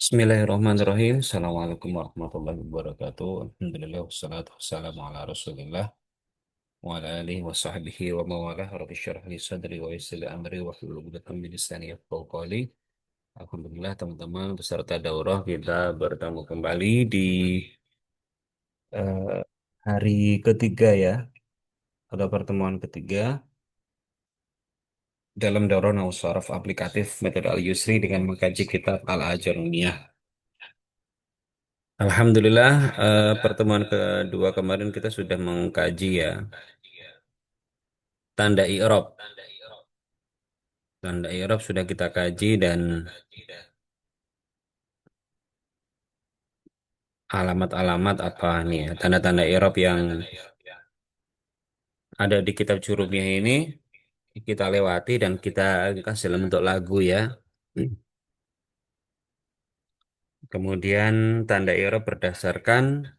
Bismillahirrahmanirrahim. Assalamualaikum warahmatullahi wabarakatuh. Alhamdulillah wassalatu wassalamu ala Rasulillah wa ala alihi wa sahbihi wa mawalah. Rabbi syrah li sadri wa yassir li amri wa hlul 'uqdatam min lisani yafqahu qawli. Alhamdulillah teman-teman peserta daurah kita bertemu kembali di eh, hari ketiga ya, atau pertemuan ketiga dalam daurah Nausaraf aplikatif metode Al-Yusri dengan mengkaji kitab Al-Ajurumiyah. Alhamdulillah, pertemuan kedua kemarin kita sudah mengkaji ya tanda i'rab. Tanda i'rab sudah kita kaji dan alamat-alamat apa nih ya, tanda-tanda i'rab yang ada di kitab Jurumiyah ini kita lewati dan kita kasih dalam bentuk lagu ya. Kemudian tanda i'rab berdasarkan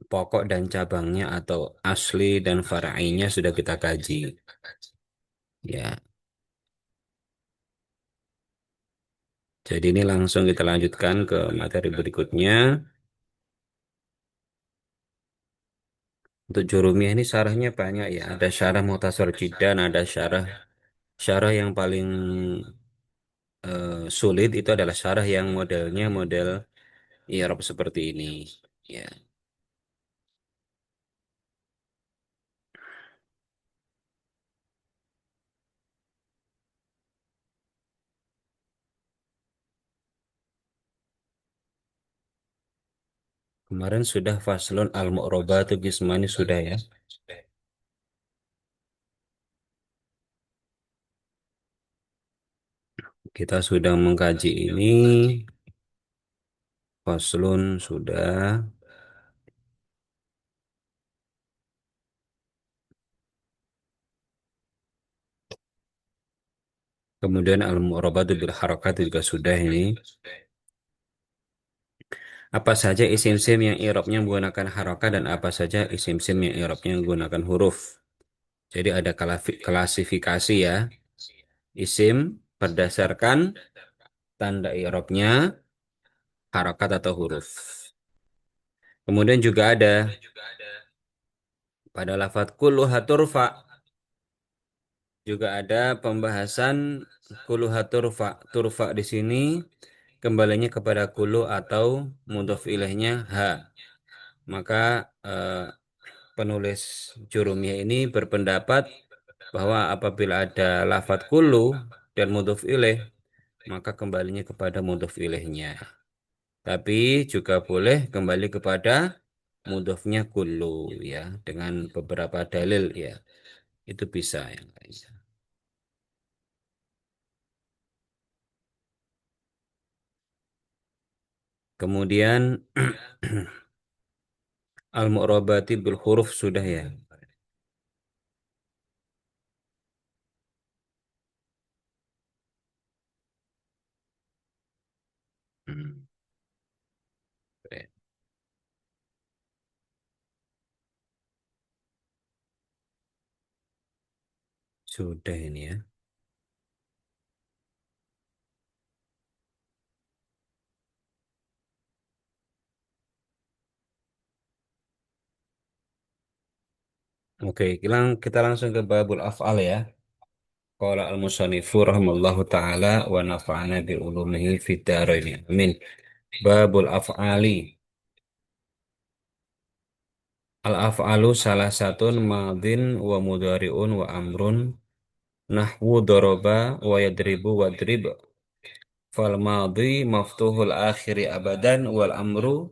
pokok dan cabangnya atau asli dan farainya sudah kita kaji. Ya, jadi ini langsung kita lanjutkan ke materi berikutnya. Untuk Jurumiyah ini syarahnya banyak ya. Ada syarah Mukhtasar Jidan, ada syarah yang paling sulit itu adalah syarah yang modelnya model i'rab seperti ini. Ya. Kemarin sudah faslun al-mu'rabatu jismani sudah ya. Kita sudah mengkaji ini. Faslun sudah. Kemudian al-mu'rabatu bil harakat juga sudah ini. Apa saja isim-sim yang i'rabnya menggunakan harakat dan apa saja isim-sim yang i'rabnya menggunakan huruf. Jadi ada klasifikasi ya. Isim berdasarkan tanda i'rabnya, harakat atau huruf. Kemudian juga ada pada lafadz kulluha turfa juga ada pembahasan kulluha turfa. Turfa di sini kembalinya kepada kullu atau mudhof ilaihnya ha. Maka penulis Jurumiyah ini berpendapat bahwa apabila ada lafadz kullu dan mudhof ilaih maka kembalinya kepada mudhof ilaihnya. Tapi juga boleh kembali kepada mudhofnya kullu ya dengan beberapa dalil ya. Itu bisa yang lainnya. Kemudian al-mu'rabati bil huruf sudah ya. Hmm, oke. Sudah ini ya. Oke, kita langsung ke babul af'al ya. Qala al-musannifu rahimallahu taala wa nafa'ana bi ulumihi fid dharain. Amin. Babul af'ali. Al-af'alu salah satu madin wa mudhari'un wa amrun nahwu doroba wa yadribu wa drib fal madhi maftuhul akhiri abadan wal amru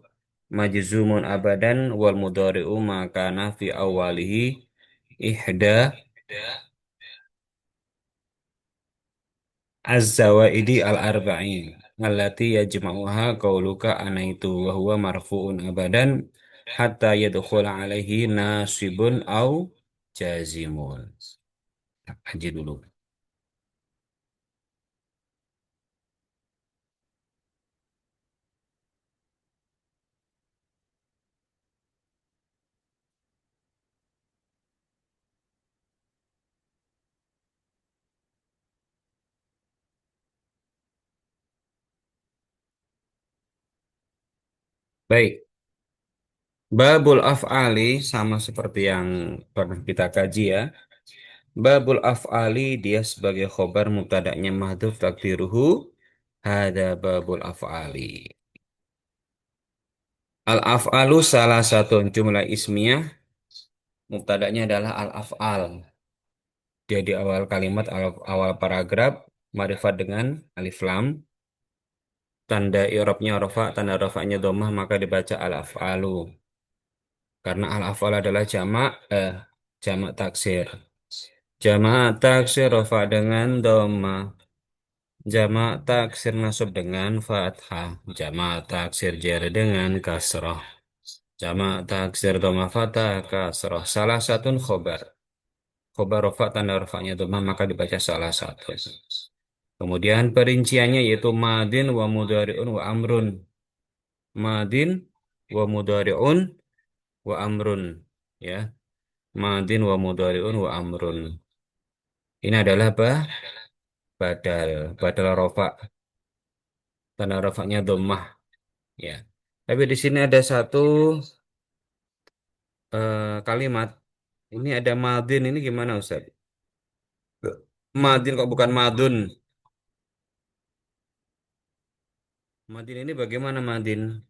majzumun abadan wal mudhari'u ma kana fi awalihi ihda az-zawaidi al-arba'in allati yajma'uha qauluka anaitu wa huwa marfu'un abadan hatta yadkhula alaihi nasibun au jazimun. Haji dulu. Baik, babul af'ali sama seperti yang pernah kita kaji ya. Babul af'ali dia sebagai khobar mubtada'nya mahdhuf takdiruhu hada babul af'ali. Al-af'alu salah satu jumlah ismiyah, mubtada'nya adalah al-af'al. Dia di awal kalimat, awal paragraf, marifat dengan alif lam. Tanda i'rabnya rafa, tanda rafa'nya dhammah, maka dibaca al-af'alu. Karena al-af'al adalah jamak taksir. Jamak taksir rafa dengan dhammah. Jamak taksir nasab dengan fathah. Jamak taksir jar dengan kasrah. Jamak taksir dhammah fathah kasrah. Salah satu khobar. Khobar rafa tanda rafa'nya dhammah maka dibaca salah satu. Kemudian perinciannya yaitu madin wa mudhari'un wa amrun. Madin wa mudhari'un wa amrun. Ya, madin wa mudhari'un wa amrun. Ini adalah badal. Badal rafa. Tanda rafa'nya dhammah. Ya. Tapi di sini ada satu kalimat. Ini ada madin. Ini gimana Ustaz? Madin kok bukan madun? Madin ini bagaimana madin?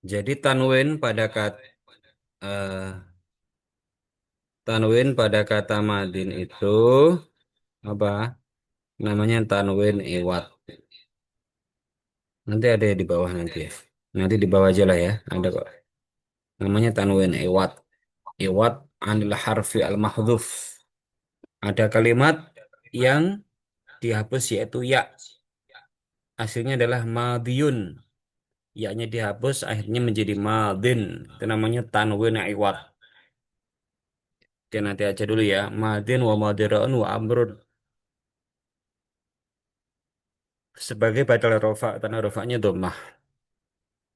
Jadi eh, tanwin pada kata madin itu apa? Namanya tanwin iwat. Nanti ada di bawah nanti ya. Nanti di bawah aja lah ya. Ada kok. Namanya tanwin iwat. Iwat anil harfi al-mahdhuf. Ada kalimat yang dihapus yaitu ya. Hasilnya adalah madiyun. Ya-nya dihapus akhirnya menjadi madin. Itu namanya tanwin iwat. Oke, nanti aja dulu ya. Madin wa madirun wa amrun. Sebagai badal rofa. Karena rofanya dhammah.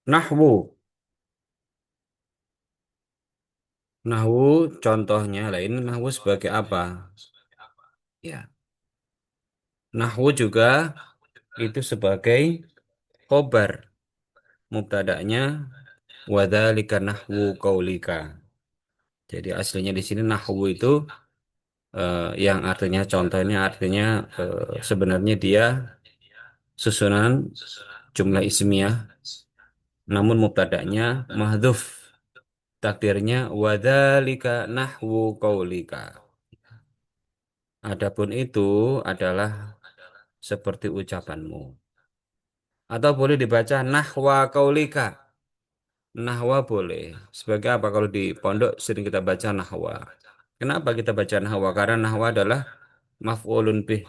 Nahwu. Nahwu contohnya lain nahwu sebagai apa? Ya. Nahwu juga itu sebagai khobar. Mubtada'nya wadzalika nahwu qaulika. Jadi aslinya di sini nahwu itu yang artinya contohnya artinya sebenarnya dia susunan jumlah ismiyah namun mubtada'nya mahdhuf. Takdirnya wadzalika nahwu qaulika. Adapun itu adalah seperti ucapanmu. Atau boleh dibaca nahwa qaulika. Nahwa boleh. Sebagai apa kalau di pondok sering kita baca nahwa. Kenapa kita baca nahwa? Karena nahwa adalah maf'ulun bih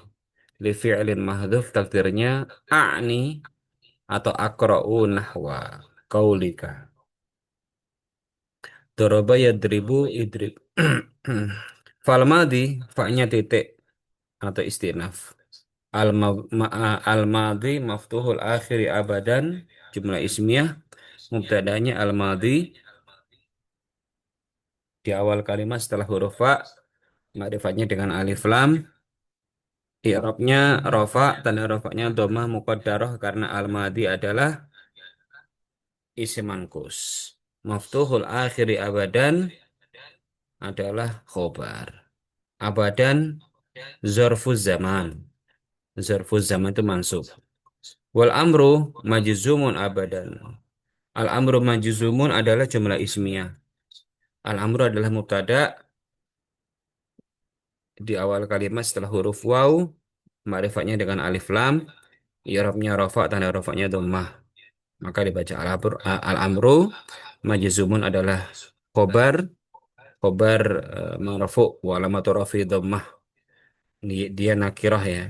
li fi'lin mahdhuf takdirnya a'ni atau aqra'u nahwa qaulika. Daraba yadribu idrib. Fal madhi fa'nya titik atau istinaf. Al-madhi maftuhul akhiri abadan jumlah ismiyah mubtadanya al-madhi di awal kalimat setelah huruf fa ma'rifatnya dengan alif lam i'rabnya rofa tanda rofanya dhammah muqaddarah karena al-madhi adalah isim manqus maftuhul akhiri abadan adalah khobar abadan zarfuz zaman zarfuz zaman itu mansub wal amru majzumun abadan al amru majzumun adalah jumlah ismiyah al amru adalah mubtada di awal kalimat setelah huruf waw ma'rifatnya dengan alif lam i'rabnya rafa tanda rafanya dhammah maka dibaca al-amru majzumun adalah khobar khobar marfu wa alamatu rafi dhammah dia nakirah ya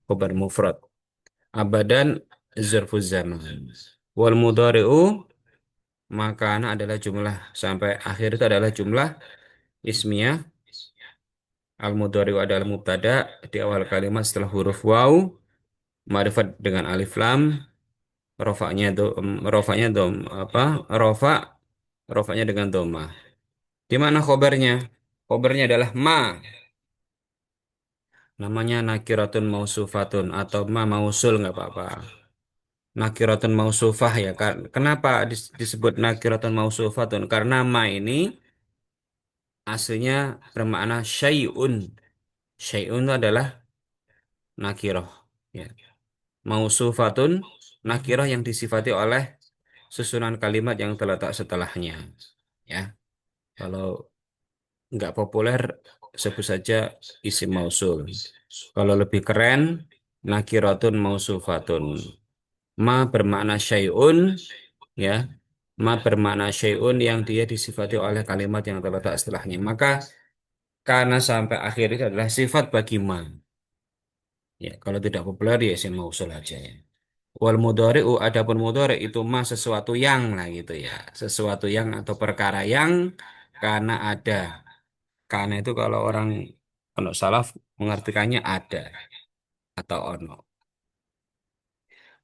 khobar mufrad abadan zarfuz zaman wal mudhari'u maka adalah jumlah sampai akhir itu adalah jumlah ismiyah al mudhari'u adalah mubtada di awal kalimat setelah huruf waw ma'rifat dengan alif lam rofaknya dom apa rofa rofaknya dengan doma di mana khobarnya khobarnya adalah ma namanya nakiratun mausufatun atau ma mausul nggak apa-apa nakiratun mausufah ya kan. Kenapa disebut nakiratun mausufatun? Karena ma ini aslinya bermakna syai'un. Syai'un itu adalah nakiroh. Ya. Mausufatun nakiroh yang disifati oleh susunan kalimat yang terletak setelahnya. Ya, kalau nggak populer sebut saja isim mausul. Kalau lebih keren, nakiratun mausufatun. Ma bermakna syai'un, ya. Ma bermakna syai'un yang dia disifati oleh kalimat yang terletak setelahnya. Maka karena sampai akhir itu adalah sifat bagi ma. Ya, kalau tidak populer ya isim mausul aja ya. Wal mudhari'u adapun mudhari' itu ma sesuatu yang lah gitu ya. Sesuatu yang atau perkara yang karena ada. Karena itu kalau orang kalau salaf mengartikannya ada atau ono.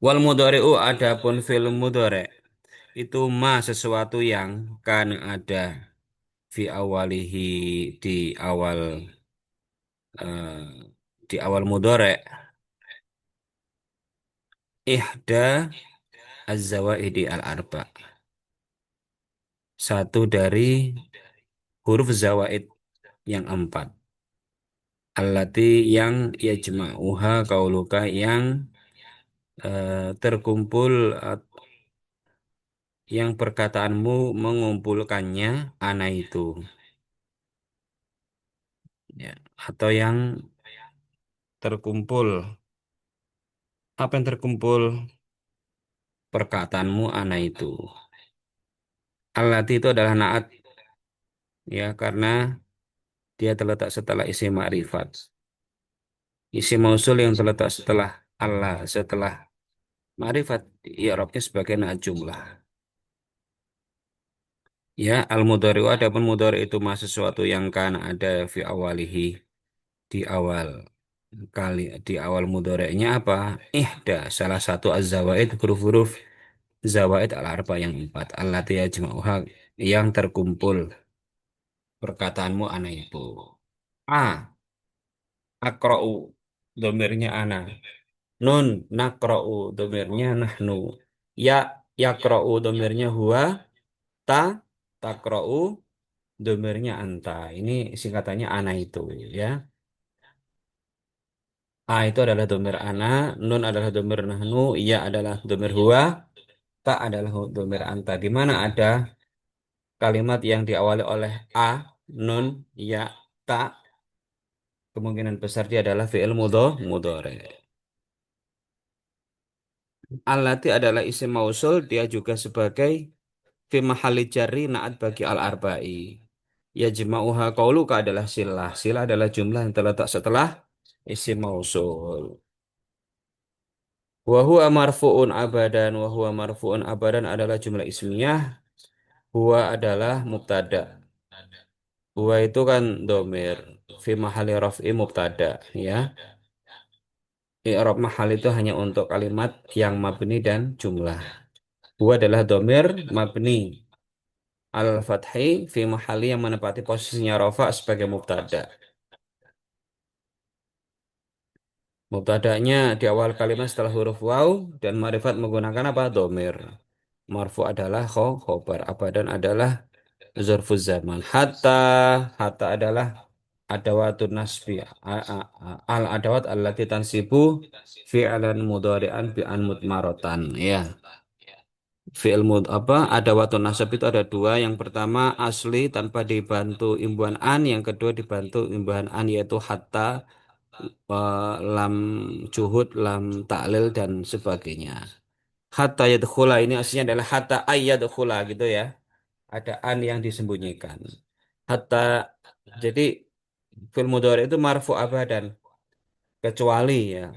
Wal mudhari'u adapun fil mudhari' itu ma sesuatu yang kan ada fi awalihi di awal eh, di awal mudhari' ihda az-zawaidi al-arba. Satu dari huruf zawaid yang empat. Allati yang yajma'uha kauluka yang terkumpul yang perkataanmu mengumpulkannya ana itu ya atau yang terkumpul apa yang terkumpul perkataanmu ana itu allati itu adalah naat ya karena dia terletak setelah isim ma'rifat isim mausul yang terletak setelah Allah setelah ma'rifat i'rabnya sebagai naat jumlah ya al mudhari adapun mudhari itu mah sesuatu yang kan ada fi awalihi di awal kali di awal mudhari'nya apa? Ihda salah satu az-zawaid huruf-huruf zawaid al-arba yang empat allati yajma'uha yang terkumpul perkataanmu ana itu. A akra'u domirnya ana. Nun nakra'u domirnya nahnu. Ya yakra'u domirnya huwa. Ta takra'u domirnya anta. Ini singkatannya ana itu ya. A itu adalah domir ana, nun adalah domir nahnu, iya adalah domir huwa, ta adalah domir anta. Di mana ada kalimat yang diawali oleh a, nun, ya, ta, kemungkinan besar dia adalah fi'il mudhari. Allati adalah isim mausul, dia juga sebagai fi mahalli jarri naat bagi al-arba'i. Ya jema'uha qauluka adalah silah. Silah adalah jumlah yang terletak setelah isim mausul. Wa huwa marfu'un abadan wa huwa marfu'un abadan adalah jumlah ismiyah. Huwa adalah mubtada. Huwa itu kan domir. Fi mahali raf'i mubtada ya. I'rab mahal itu hanya untuk kalimat yang mabni dan jumlah. Huwa adalah domir mabni al-fathi fi mahali yang menempati posisinya rafa sebagai mubtada. Mubtada'nya di awal kalimat setelah huruf waw dan ma'rifat menggunakan apa? Domir. Marfu adalah khobar. Abadan adalah Zarfuz zaman. Hatta adalah adawatun nasbi. Al adawat allati tansibu fi'lan mudhari'an bi'an mudmaratan. Ya. Fi'il mud apa? Adawatun nasab itu ada dua. Yang pertama asli tanpa dibantu imbuhan an. Yang kedua dibantu imbuhan an yaitu hatta, lam juhud, lam ta'lil dan sebagainya. Hatta yadkhula ini aslinya adalah hatta ayyadkhula gitu ya. Ada an yang disembunyikan. Hatta jadi fil mudhari itu marfu abadan kecuali ya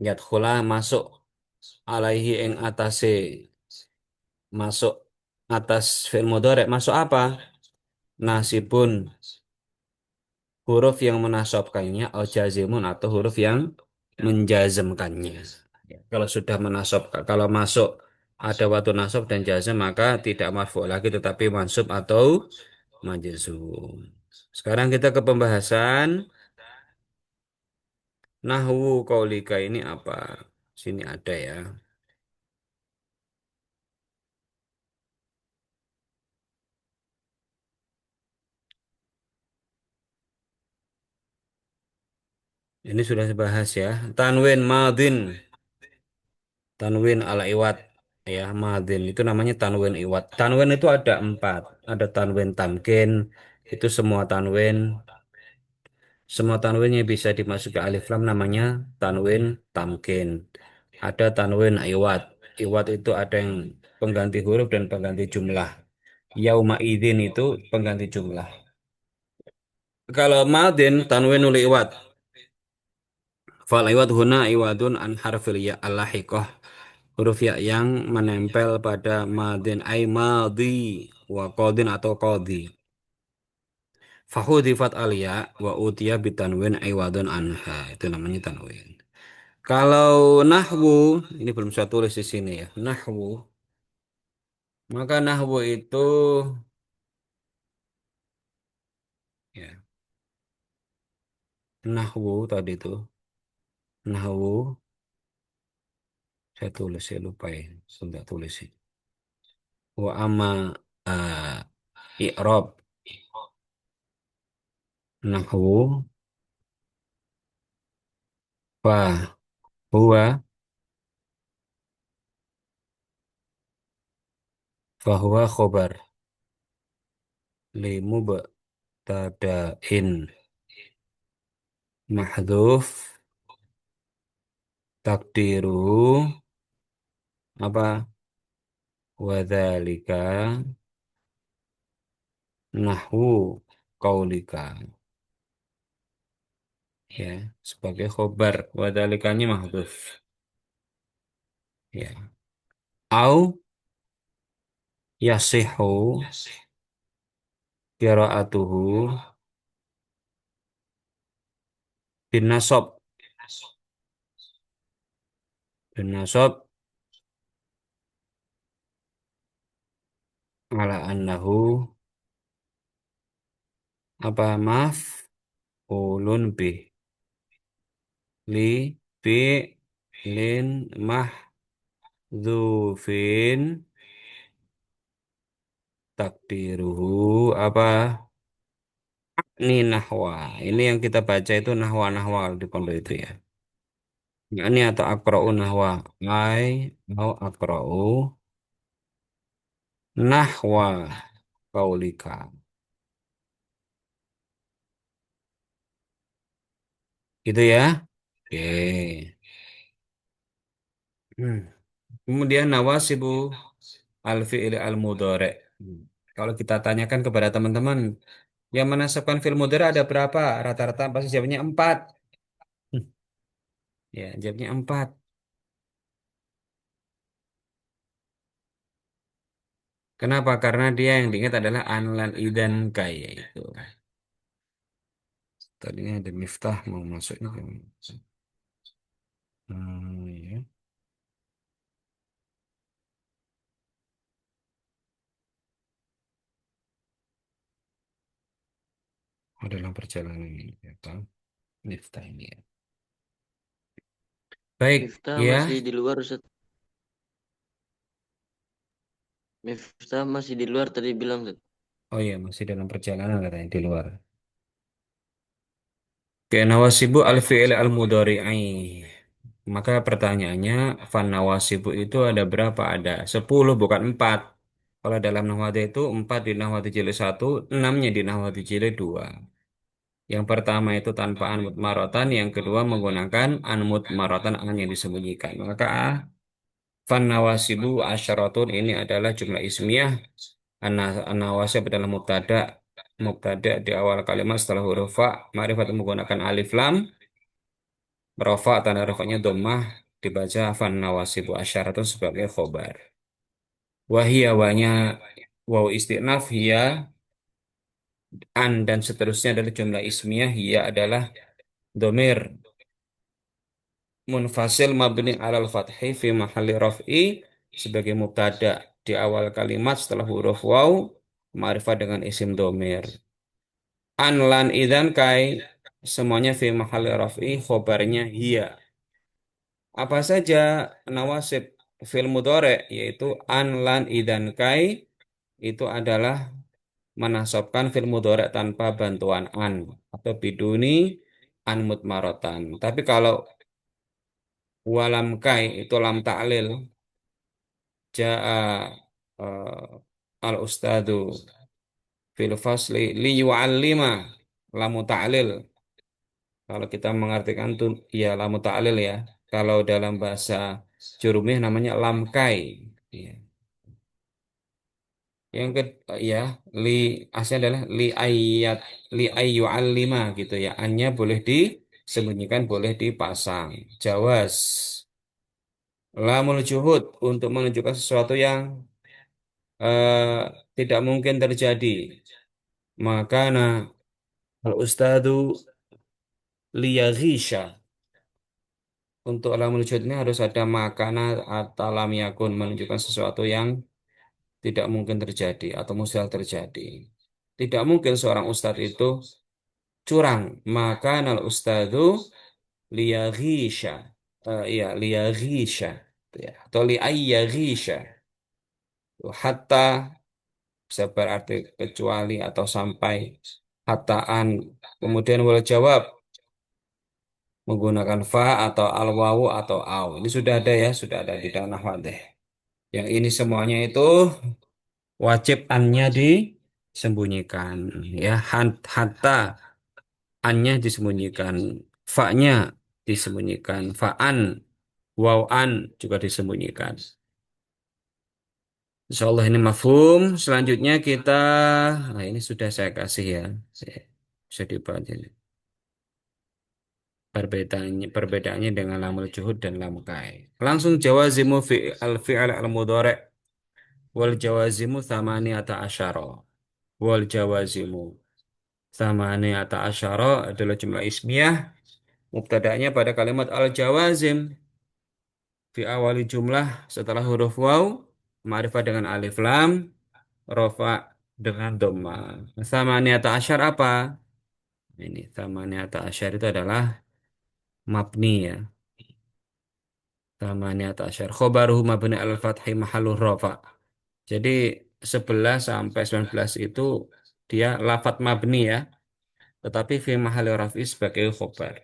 yadkhula masuk alaihi ing atase masuk atas fil mudhari masuk apa? Nasibun huruf yang menasabkannya au jazimun atau huruf yang menjazmkannya. Ya, kalau sudah menasab kalau masuk ada waktu nasab dan jazm maka tidak marfu lagi tetapi mansub atau majzum. Sekarang kita ke pembahasan nahwu qaulika ini apa? Sini ada ya. Ini sudah dibahas ya. Tanwin madin. Tanwin ala iwat. Ya, madin. Itu namanya tanwin iwat. Tanwin itu ada empat. Ada tanwin tamkin. Itu semua tanwin. Semua tanwin yang bisa dimasukkan alif lam namanya tanwin tamkin. Ada tanwin iwat. Iwat itu ada yang pengganti huruf dan pengganti jumlah. Yauma idzin itu pengganti jumlah. Kalau madin tanwinul iwat. Fal iwat huna iwadun an harfil ya al-lahiqah. Huruf ya yang menempel pada madin ay madi wa qadin atau qadi. Fahudifat al-ya wa utiya bitanwin iwadun anha. Itu namanya tanwin. Kalau nahwu, ini belum saya tulis di sini ya. Nahwu, maka nahwu itu ya, nahwu tadi itu, nahwu saya tulis saya lupa ya, sudah tulis ini. Wa amma i'rab nahwu fa huwa fa huwa khobar li mubtada'in mahdhuf takdiruhu apa wadzalika nahwu qaulika ya sebagai khobar wadzalikanya mahdhuf ya au yasihu qiraatuhu bin nasab bin nasab ala annahu apa maf ulun bih li bi lin mahdzufin takdiruhu apa ini nahwa ini yang kita baca itu nahwa di pondok itu ya. Ya, ini atau akra'u nahwa ai mau akra'u nahwa kaulika gitu ya. Oke. Hmm. Kemudian nawasibu al-fi'il al-mudhari'. Kalau kita tanyakan kepada teman-teman yang menasabkan fi'il mudhari' ada berapa? Rata-rata pasti jawabnya 4. Hmm. Ya, jawabnya 4. Kenapa? Karena dia yang diingat adalah anlan idan kaya itu. Tadinya ada Miftah mau masuknya. Ya. Oh, dalam perjalanan ini. Ya, Bang. Miftah ini ya. Baik, Miftah masih ya. di luar Ustaz. Miftah masih di luar tadi bilang Ustaz. Oh iya, masih dalam perjalanan katanya di luar. Oke, nawasibu al-fi'il al-mudhari'i. Maka pertanyaannya, fan nawasibu itu ada berapa? Ada 10, bukan 4. Kalau dalam Nahwati itu 4 di Nahwati jilid 1, 6-nya di Nahwati jilid 2. Yang pertama itu tanpa anmut marotan, yang kedua menggunakan anmut marotan an yang disembunyikan. Maka fan nawasibu asyaratun ini adalah jumlah ismiyah. An-nawasib adalah mubtada. Mubtada di awal kalimat setelah huruf fa, ma'rifat menggunakan alif lam. Rafa tanda rafanya dhammah dibaca fan nawasibu asyaratun sebagai khobar. Wahia wanya waw istinaf hiya an dan seterusnya adalah jumlah ismiyah hiya adalah domir munfasil mabni alal fathi fi mahalli raf'i sebagai mubtada di awal kalimat setelah huruf waw ma'rifah dengan isim domir. An lan idan kai semuanya fi mahalli raf'i khobarnya hiya Apa saja nawasib fil mudhari yaitu an, lan, idan, kai itu adalah menasabkan fil mudhari tanpa bantuan an atau biduni an mutmarotan. Tapi kalau walam kai itu lam ta'lil jaa al ustadu fil fasli li yu'allima lamu ta'lil. Kalau kita mengartikan tuh ya lamu ta'lil ya. Kalau dalam bahasa jurumiyah namanya lam kai. Ya. Yang ke ya li aslinya adalah li ayyu alima gitu ya. Annya boleh disembunyikan, boleh dipasang. Jawas. Lamul juhud untuk menunjukkan sesuatu yang tidak mungkin terjadi. Maka nah al ustadu liyaghisha. Untuk lamul juhud ini harus ada makana atau lam yakun menunjukkan sesuatu yang tidak mungkin terjadi atau mustahil terjadi. Tidak mungkin seorang ustadz itu curang. Maka nal ustadu liyaghisha. Iya, liyaghisha. Ya. Atau liayyaghisha. Hatta bisa berarti kecuali atau sampai hataan. Kemudian wal jawab menggunakan fa atau al wawu atau au. Ini sudah ada ya, sudah ada di dalam nahwu deh. Yang ini semuanya itu wajib annya disembunyikan ya. Hatta annya disembunyikan, fa-nya disembunyikan, fa'an, waw-an juga disembunyikan. Insya Allah ini mafhum. Selanjutnya kita, nah ini sudah saya kasih ya. Bisa dibaca. Perbedaannya dengan lamul juhud dan lam kai. Langsung jawazimu fi al-fi'al al-mudhari' wal jawazimu thamaniyata asyara. Wal jawazimu thamaniyata asyara adalah jumlah ismiyah. Mubtada'nya pada kalimat al-jawazim fi awali jumlah setelah huruf waw ma'rifah dengan alif lam rofa dengan dhamma. Thamaniyata asyar apa? Ini thamaniyata asyar itu adalah mabni ya. Thamaniyata asyar khobaruhu mabni al-fathi mahalur rofa. Jadi 11 sampai 19 itu dia lafat mabni ya, tetapi fi mahalli raf'i sebagai khobar.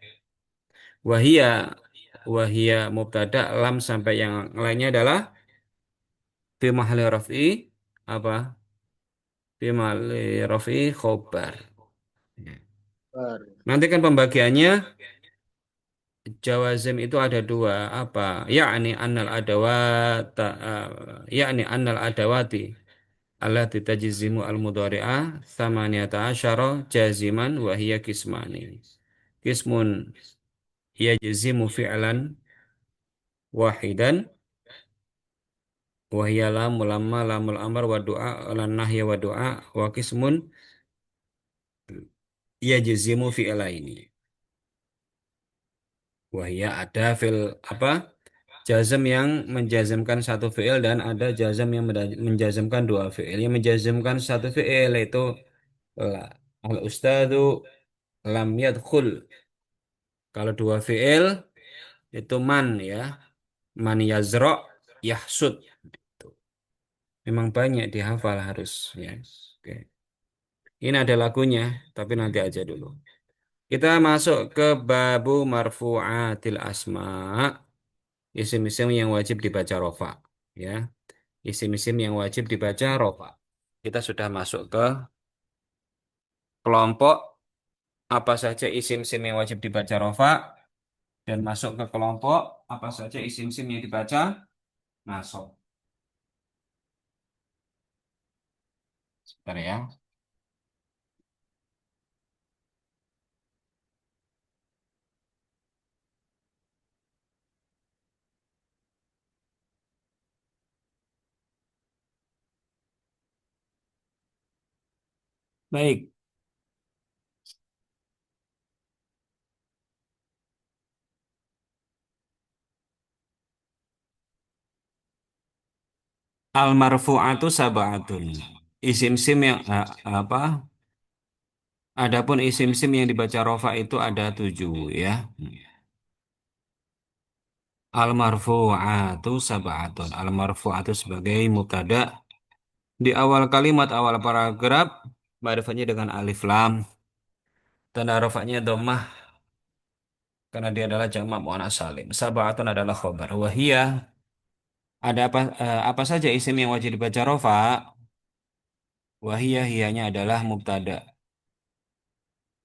Wahia wahia mubtada lam sampai yang lainnya adalah fi mahalli raf'i apa? Fi mahalli raf'i khobar. Ya. Bar. Nanti kan pembagiannya jawazim itu ada dua apa? Yakni annal adawati allati tajzimu al-mudhari'ah thamaniyata asyara jaziman wa hiya kismani. Kismun yajzimu fi'lan wahidan wa hiya lam lamma lamul amr wa du'a lan nahya wa du'a wa kismun yajzimu fi'laini. Wahia ada fil apa? Jazm yang menjazmkan satu fi'il dan ada jazm yang menjazmkan dua fi'il. Yang menjazmkan satu fi'il itu la. Al ustadu lam yadkhul. Kalau dua fi'il itu man ya. Man yazra yahsud. Memang banyak dihafal harus ya. Oke. Ini ada lagunya, tapi nanti aja dulu. Kita masuk ke babu marfu'atil asma. Isim-isim yang wajib dibaca rofa. Ya. Isim-isim yang wajib dibaca rofa. Kita sudah masuk ke kelompok apa saja isim-isim yang wajib dibaca rofa. Dan masuk ke kelompok apa saja isim-isim yang dibaca nasab. Sebentar ya. Baik. Al-marfu'atu sab'atun. Isim-isim yang apa? Adapun isim-isim yang dibaca rofa itu ada 7 ya. Al-marfu'atu sab'atun. Al-marfu'atu sebagai mubtada di awal kalimat, awal paragraf, ma'rifatnya dengan alif lam. Tanda rafa'nya dhammah karena dia adalah jamak muannats salim. Sab'atun adalah khobar. Wahia, ada apa saja isim yang wajib dibaca rafa? Wahia, hianya adalah mubtada.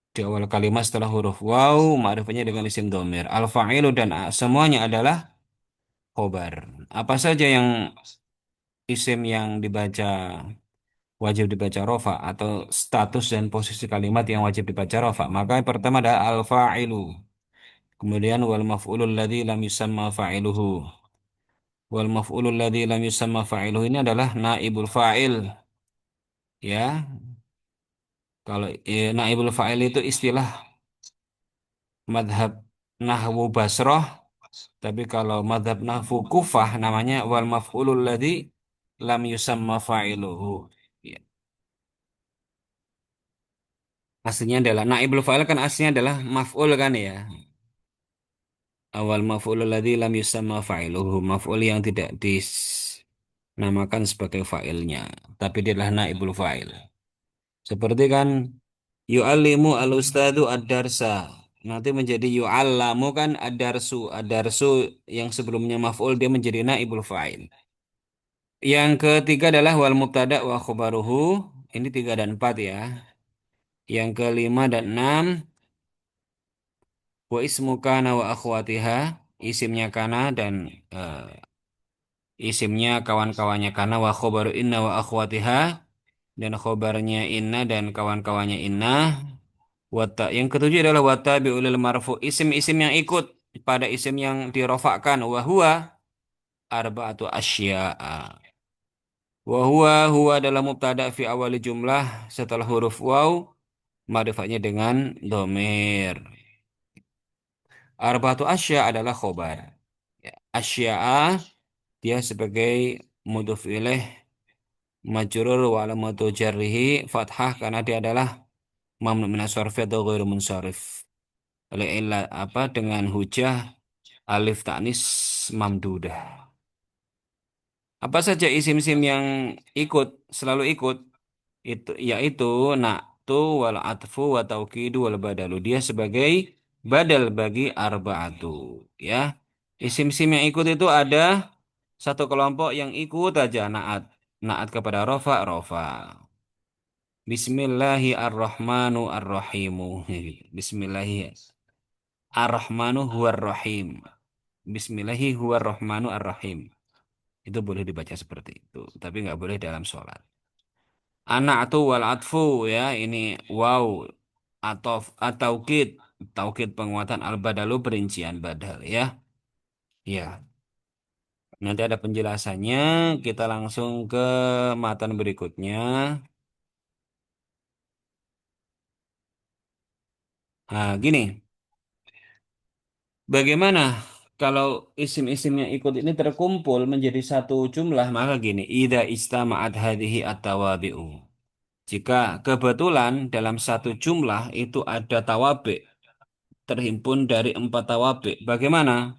Di awal kalimat setelah huruf waw, ma'rifatnya dengan isim domir. Al-fa'ilu dan semuanya adalah khobar. Apa saja yang isim yang dibaca wajib dibaca rofa atau status dan posisi kalimat yang wajib dibaca rofa? Maka yang pertama adalah al-fa'ilu. Kemudian wal maf'ulul ladzi lam yusamma fa'iluhu. Wal maf'ulul ladzi lam yusamma fa'iluhu ini adalah naibul fa'il. Ya, kalau naibul fa'il itu istilah madhab nahwu basroh. Tapi kalau madhab nahwu kufah namanya wal maf'ulul ladzi lam yusamma fa'iluhu. Ya. Aslinya adalah naibul fa'il kan aslinya adalah maf'ul kan ya. Awal maf'ulul ladzi lam yusamma fa'iluhu. Maf'ul yang tidak dinamakan sebagai fa'ilnya. Tapi dia adalah naibul fa'il. Seperti kan yu'allimu al-ustadu ad-darsa. Nanti menjadi yu'allamu kan ad-darsu. Ad-darsu yang sebelumnya maf'ul dia menjadi naibul fa'il. Yang ketiga adalah wal mubtada wa khabaruhu. Ini tiga dan empat ya. Yang kelima dan enam wa ismu kana wa akhwatiha. Isimnya kana dan isimnya kawan-kawannya kana wa khobaru inna wa akhwatiha dan khobarnya inna dan kawan-kawannya inna. Yang ketujuh adalah watabi'ulil marfu isim-isim yang ikut pada isim yang dirofakkan wa huwa arba'atu asya'a. Wa huwa adalah mubtada fi awali jumlah setelah huruf waw ma'rifatnya dengan domir. Arba'atu asya adalah khobar. Ya, asya'a dia sebagai mudhof ilaih majrur wa alamatu jarrihi fathah karena dia adalah mamnu minas sarfi atau ghairu munsharif. Oleh ilah apa dengan hujah alif taknis mamdudah. Apa saja isim-isim yang ikut selalu ikut itu yaitu na'tu wal atfu wa taukidu wal badalu. Dia sebagai badal bagi arba'atu ya. Isim-isim yang ikut itu ada satu kelompok yang ikut aja naat. Naat kepada rofa rofa. Bismillahirrahmanirrahim. Bismillahi ar-Rahmanu huwar rahim. Bismillahi huwar rahmanu ar-rahim. Itu boleh dibaca seperti itu, tapi nggak boleh dalam sholat. Anak wal atfu ya, ini wow atau taukid, taukid penguatan al badalu perincian badal ya. Ya, nanti ada penjelasannya. Kita langsung ke matan berikutnya. Nah, gini. Bagaimana kalau isim-isim yang ikut ini terkumpul menjadi satu jumlah, maka gini, idza istama'at hadhihi at-tawabi'u. Jika kebetulan dalam satu jumlah itu ada tawabi terhimpun dari empat tawabi, bagaimana?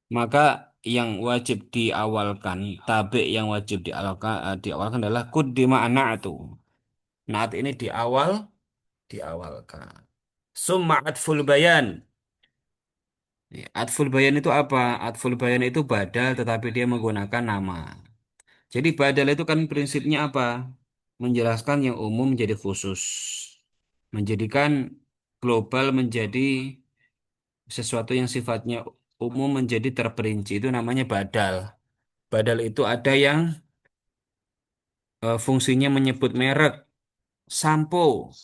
Maka yang wajib diawalkan, tabi yang wajib diawalkan adalah kuddima na'atu. Na'at ini diawalkan. Summa atful bayan. Ya, atful bayan itu apa? Atful bayan itu badal tetapi dia menggunakan nama. Jadi badal itu kan prinsipnya apa? Menjelaskan yang umum menjadi khusus. Menjadikan global menjadi sesuatu yang sifatnya umum menjadi terperinci. Itu namanya badal. Badal itu ada yang fungsinya menyebut merek. Sampo,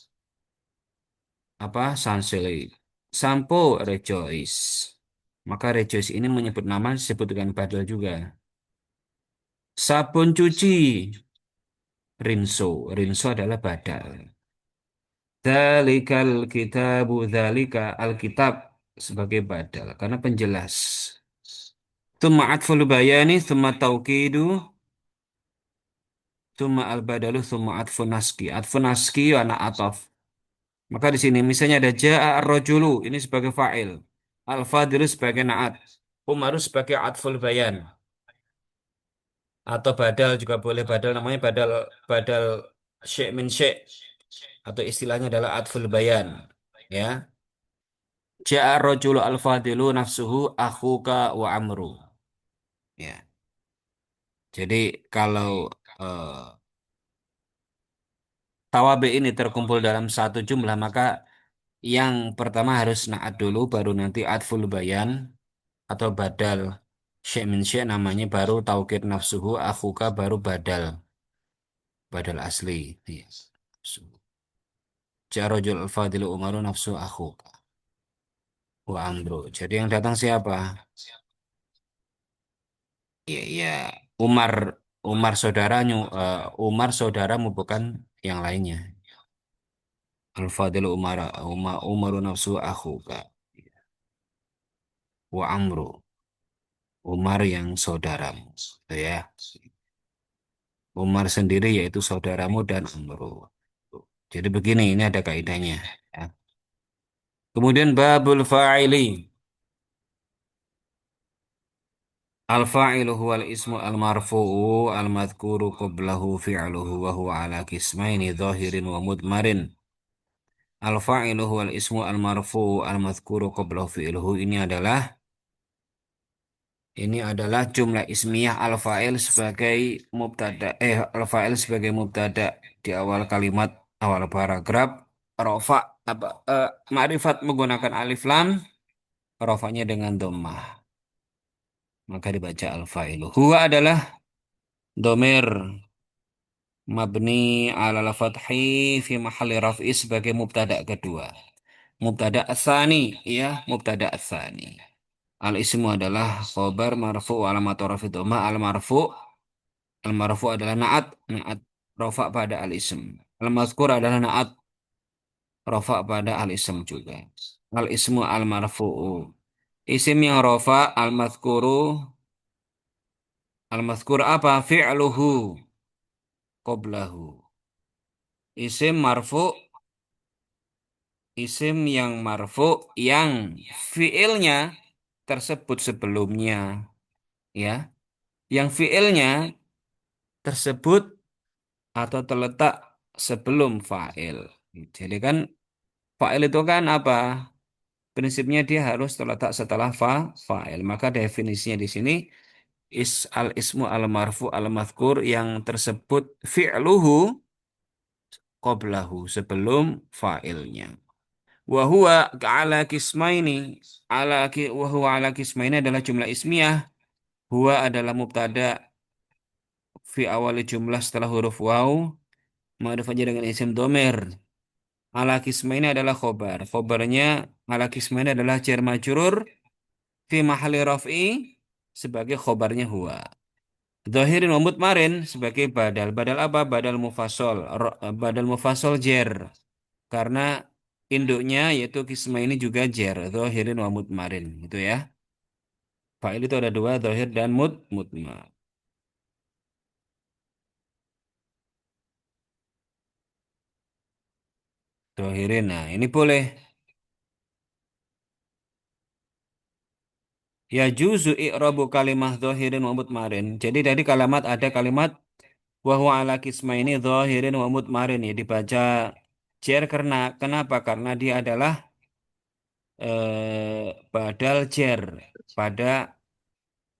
apa? Sunsilk. Sampo Rejoice. Maka Rejoice ini menyebut nama disebut dengan badal juga. Sabun cuci, Rinso. Rinso adalah badal. Dzalikal kitabu, dzalika alkitab sebagai badal karena penjelas. Tsumma atful bayani, tsumma taukidu, tsumma al-badalu, tsumma atfun naski. Atfun naski anak ataf. Maka di sini misalnya ada ja'a ar-rajulu ini sebagai fa'il. Al-fadilu sebagai na'at. Umaru sebagai atful bayan atau badal juga boleh, badal namanya badal, badal syek min syek, atau istilahnya adalah atful bayan, ya. Ja'a rajulu al-fadilu nafsuhu akhuka wa amru, ya. Jadi kalau eh, tawabe ini terkumpul dalam satu jumlah, maka yang pertama harus naat dulu, baru nanti atful bayan atau badal syek min syek namanya, baru taukid nafsuhu akhuka, baru badal, badal asli. Iya. Jarojul al-fadilu umaru nafsu akhuka wa amru. Jadi yang datang siapa? Iya, iya. Umar, Umar saudaranya, Umar saudaramu, bukan yang lainnya. Al-fadilu umaru nafsu akhuka wa amru. Umar yang saudaramu. Gitu ya. Umar sendiri yaitu saudaramu, dan Amru. Jadi begini, ini ada kaidahnya. Ya. Kemudian babul fa'ili. Al-fa'ilu huwal ismu al-marfu'u al-madhkuru qablahu fi'luhu wa huwa ala kismaini zahirin wa mudmarin. Al-fa'ilu huwal ismu al-marfu'u al-madhkuru qablahu fi'luhu. Ini adalah jumlah ismiyah al-fa'il sebagai mubtada, al-fa'il sebagai mubtada di awal kalimat, awal paragraf. Rofa, ma'rifat menggunakan alif lam, rofanya dengan dhammah, maka dibaca al-fa'ilu. Huwa adalah domir mabni ala fathi fi mahalli raf'i sebagai mubtada kedua. Mubtada asani, ya, mubtada asani. Al-ismu adalah khobar marfu alamat rafi dhamma, al-marfu adalah naat rafa pada al-ism. Al-mazkur adalah naat rafa pada al-ism juga. Al-ismu al-marfu'u. Isim yang rafa al-mazkur apa? Fi'luhu qablahu. Isim marfu, isim yang marfu yang fiilnya tersebut sebelumnya, ya. Yang fiilnya tersebut atau terletak sebelum fa'il. Jadi kan fa'il itu kan apa? Prinsipnya dia harus terletak setelah fa'il. Maka definisinya di sini al-ismu al-marfu al-mazkur yang tersebut fi'luhu qablahu sebelum fa'ilnya. Wa huwa ala kismaini, wa huwa ala kismaini adalah jumlah ismiyah. Huwa adalah mubtada fi awali jumlah setelah huruf waw, ma'ruf aja dengan isim domir. Ala kismaini adalah khobar. Khobarnya ala kismaini adalah jar majrur fi mahali raf'i sebagai khobarnya huwa. Zahirin wa mutmarin sebagai badal. Badal apa? Badal mufassal. Badal mufassal jer. Karena induknya yaitu kisma ini juga jer. Zahirin wa mutmarin. Gitu ya. Fa'il itu ada dua, zahir dan mutmar. Zahirin. Nah, ini boleh. Ya juzu i'rabu kalimah zahirin wa mutmarin. Jadi dari kalimat ada kalimat wa huwa ala kismaini zahirin wa mutmarin, ya dibaca jer karena kenapa? Karena dia adalah badal jer pada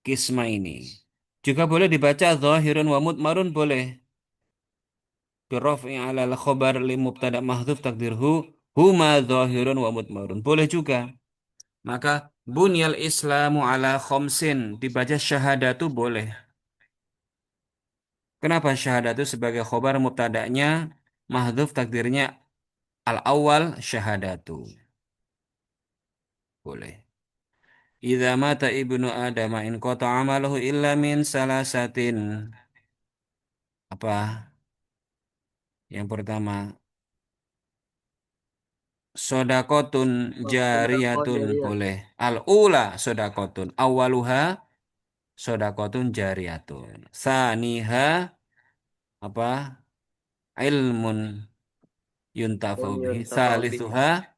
kisma ini. Juga boleh dibaca zahirun wa mutmarun, boleh. Birraf'i ala al-khabar li mubtada mahdhuf takdirhu huma zahirun wa mutmarun. Boleh juga. Maka bunyal islamu ala khomsin dibaca syahadatu, boleh. Kenapa syahadatu sebagai khabar mubtada'nya mahdhuf takdirnya al-awwal syahadatu. Boleh. Idza mata ibnu Adam in qata amaluhu illa min salasatin. Apa? Yang pertama, sodakotun Sedekah jariyatun, jariah. boleh. Al-ula sodakotun. Awaluha sodakotun jariyatun. Saniha apa? Ilmun yuntafau Ilmu bihi. yuntafa'u bih. Salisuha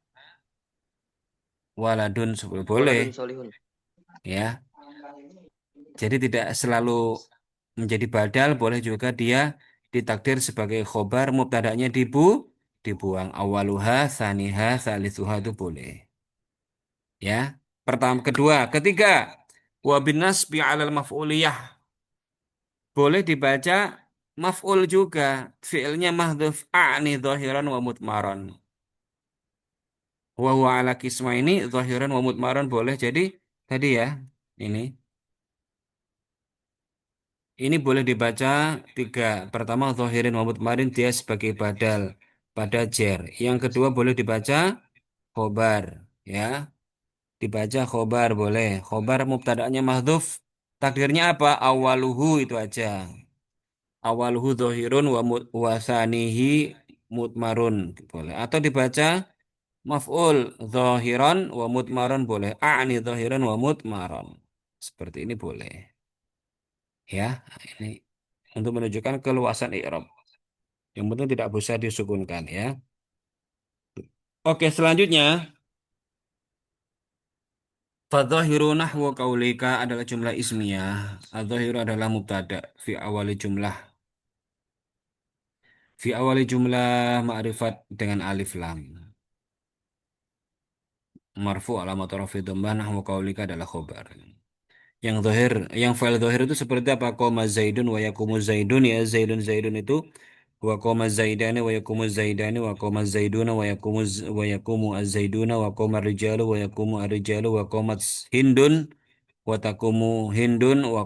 waladun, boleh. Waladun solihun. Ya. Jadi tidak selalu menjadi badal, boleh juga dia ditakdir sebagai khobar, mubtada'nya dibuang. Awaluha, saniha, salisuha itu boleh. Ya. Pertama, kedua, ketiga, wa bin nasbi 'alal maf'uliyah. Boleh dibaca maf'ul juga. Fi'ilnya mahdhuf a'ni dhahiran wa mutmaran. Wa huwa ala kisma ini dhahiran wa mutmaran boleh. Jadi tadi ya, ini. Ini boleh dibaca tiga. Pertama, zahirin wa mutmarin dia sebagai badal pada jer. Yang kedua boleh dibaca khobar. Ya, dibaca khobar boleh. Khobar mubtada'nya mahdhuf. Takdirnya apa? Awaluhu itu aja. Awaluhu zahirun wa sanihi mutmarun. Boleh. Atau dibaca maf'ul zahiran wa mutmaran boleh. A'ni zahiran wa mutmaran. Seperti ini boleh. Ya, ini untuk menunjukkan keluasan i'rab. Yang penting tidak bisa disukunkan ya. Oke, selanjutnya fadzahiru nahwu qaulika adalah jumlah ismiyah. Adzahiru adalah mubtada fi awali jumlah. Fi awali jumlah ma'rifat dengan alif lam. Marfu alamat rafi dhammah nahwu qaulika adalah khobar. Yang zahir, yang fa'il zahir itu seperti apa? Qoma zaidun wa yakumu zaidun ya zaidun zaidun itu wa qoma zaidani wa yakumu zaidani wa qoma zaiduna wa yakumu az-zaiduna wa qoma rijalu wa yakumu ar-rijalu wa qomat hindun wa takumu hindun wa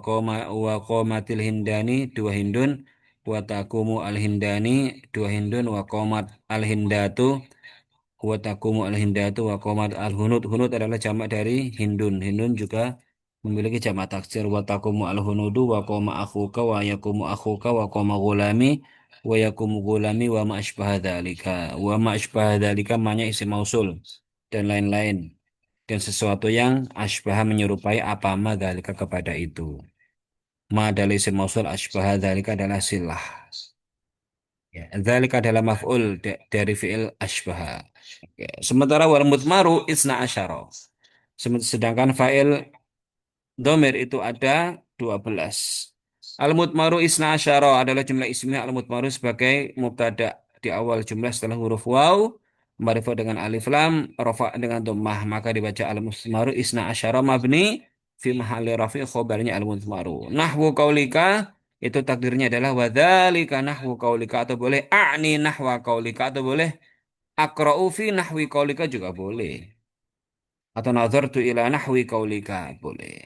qomatil hindani dua hindun wa takumu al-hindani dua hindun wa qomat al-hindatu wa takumu al-hindatu wa qomat al-hunud. Hunud adalah jamak dari hindun. Hindun juga memiliki jamak taksir wa takumu al-hunudu wa qoma akhuka wa yakumu akhuka wa qoma gulami wa yakumu gulami wa ma asbaha dzalika. Wa ma asbaha dzalika maknanya isim mausul dan lain-lain. Dan sesuatu yang asbaha menyerupai apa ma dzalika kepada itu. Ma adalah isim mausul, asbaha dzalika adalah silah. Ya, dzalika adalah maf'ul dari fi'il asbaha. Ya, sementara wal mudmaru isna asyara. Sedangkan fa'il domir itu ada 12. Al-mudmaru isna asyara adalah jumlah ismiyah al-mudmaru sebagai mubtada di awal jumlah setelah huruf waw, ma'rifah dengan alif lam, rafa dengan dhammah, maka dibaca al-mudmaru isna asyara mabni fi mahalli rafi khobarnya al-mudmaru. Nahwu qaulika itu takdirnya adalah wadzalika nahwu qaulika atau boleh a'ni nahwa qaulika atau boleh aqra'u fi nahwi qaulika juga boleh. Atau nazartu ila nahwi qaulika boleh.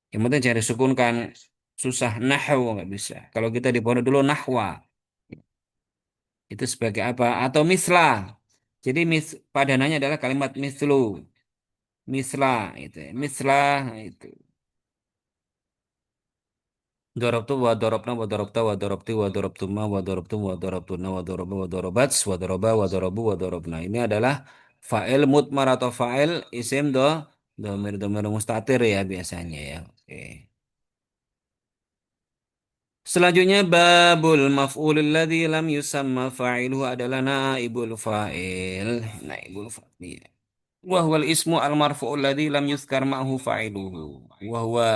Yang penting jangan disukunkan susah nahwu nggak bisa. Kalau kita di pondok dulu nahwa itu sebagai apa? Atau misla. Jadi padanannya adalah kalimat mislu, misla itu, misla itu. Dorobtu wa dorobna wa dorobta wa dorobti wa dorobtuma wa dorobtum wa dorobtuna wa doroba wa dorobats wa doroba wa dorobu wa dorobna. Ini adalah fa'il mutmar atau fa'il isim domir domir mustatir ya biasanya ya. Oke. Selanjutnya babul maf'ulil ladzi lam yusamma fa'iluhu adalah naibul fa'il. Naibul fa'il. Wa huwal ismu al marfu'ul ladzi lam yuzkar ma'hu fa'iluhu. Wa huwa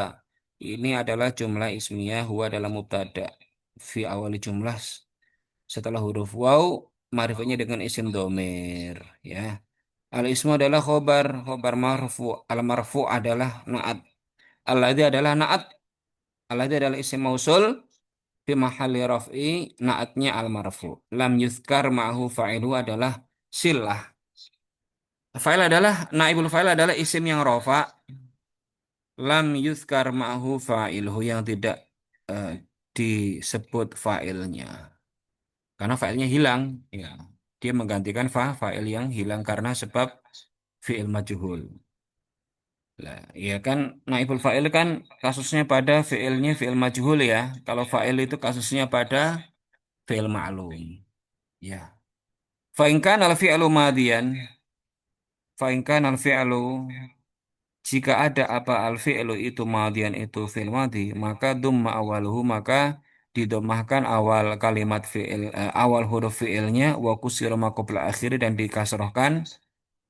ini adalah jumlah ismiyah, huwa adalah mubtada fi awali jumlah setelah huruf waw ma'rifatnya dengan isim domir ya. Al ismu adalah khobar marfu, al marfu adalah naat. Alladzi adalah naat, alladzi adalah isim mausul fi mahalli raf'i naatnya al marfu. Lam yuzkar ma'hu fa'ilu adalah silah. Fa'il adalah naibul fa'il adalah isim yang rafa lam yuzkar ma'hu fa'iluhu yang tidak eh, disebut fa'ilnya. Karena fa'ilnya hilang ya. Dia menggantikan fa'il yang hilang karena sebab fi'il majhul. Lah, ya kan naibul fa'il kan kasusnya pada fi'ilnya fi'il majhul ya. Kalau fa'il itu kasusnya pada fi'il ma'lum. Ya. Fa'inkan al-fi'lu madian. Fa'inkan al-fi'lu. Jika ada apa al-fi'lu itu madian itu fi'il madi, maka dumma awaluhu maka didomahkan awal kalimat fi'il, awal huruf fi'ilnya wa kusira ma qabla akhiri dan dikasrohkan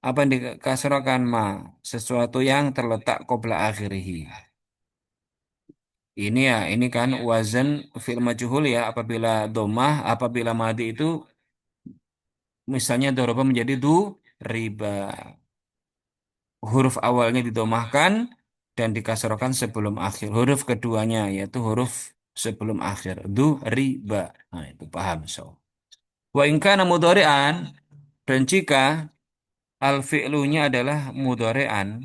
apa yang dikasrohkan ma sesuatu yang terletak qabla akhirihi. Ini ya, ini kan wazan fi'il majhul ya, apabila domah, apabila madi itu misalnya doroba menjadi riba. Huruf awalnya didomahkan dan dikasrokan sebelum akhir. Huruf keduanya yaitu huruf sebelum akhir. Riba. Nah, itu paham. So. Wa in kana mudhari'an, dan jika al fi'lunya adalah mudhari'an,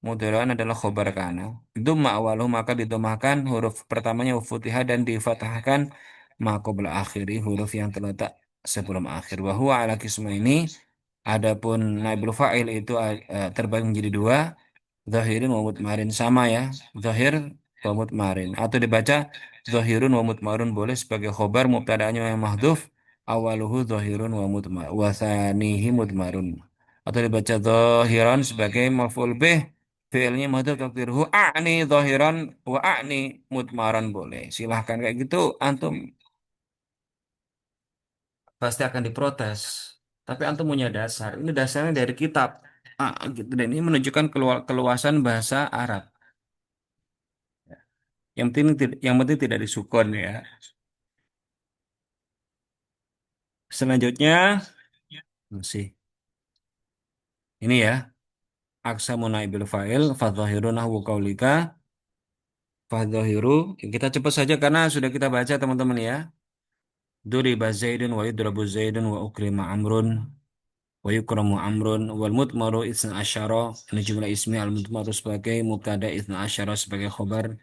mudhari'an adalah khobar kana. Dhamma awaluhu, maka didomahkan huruf pertamanya huruf Futihah dan difathahkan ma qabla akhiri, huruf yang terletak sebelum akhir. Wa huwa ala kisma ini, adapun naibul fa'il itu terbagi menjadi dua, zahirin wa mutmarin, sama ya. Zahir wa mutmarin. Atau dibaca zahirun wa mutmarun boleh sebagai khobar, mubtada'nya yang mahdhuf, awaluhu zahirun wa mutmar wa tsanihi mutmarun. Atau dibaca zahiran sebagai maf'ul bih, fi'ilnya mahdhuf takdiruhu a'ni zahiran wa a'ni mutmaran boleh. Silahkan kayak gitu antum pasti akan diprotes. Tapi antum punya dasar. Ini dasarnya dari kitab. Gitu. Dan ini menunjukkan keluasan bahasa Arab. Yang penting tidak disukun ya. Selanjutnya masih ini ya. Aksamu naibil fa'il fadzahiru nahwu qaulika fadzahiru. Kita cepat saja karena sudah kita baca teman-teman ya. Duriba Zaidun wa yudrabu Zaidun wa ukrima Amrun wa yukramu Amrun wal mutmaru isna asyara. Ini jumlah ismi, al mutmaru sebagai mubtada, isna asyara sebagai khobar.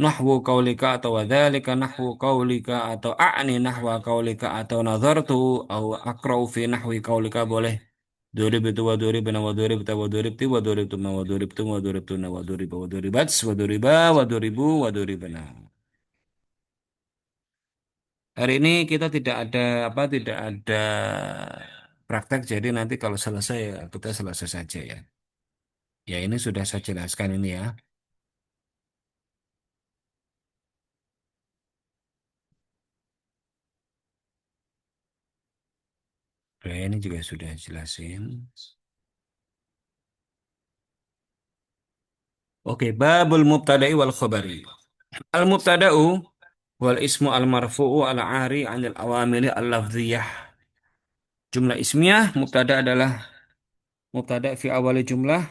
Nahwu kaulika atau wadzalika nahwu kaulika atau a'ni nahwa kaulika atau nazartu atau akrau fi nahwi kaulika boleh. Duribtu wa duribna wa duribta wa duribti wa duribtuma wa duribtum wa duribtuna wa duriba wa duribats wa duriba wa duribu wa duribna. Hari ini kita tidak ada apa, tidak ada praktek, jadi nanti kalau selesai ya kita selesai saja ya. Ya ini sudah saya jelaskan ini ya. Oke, ini juga sudah jelasin. Oke, babul mubtada'i wal khabari. Al mubtada'u wal ismu al marfu'u al ari anil awamili al lafziyah. Jumlah ismiyah mubtada adalah mubtada fi awali jumlah,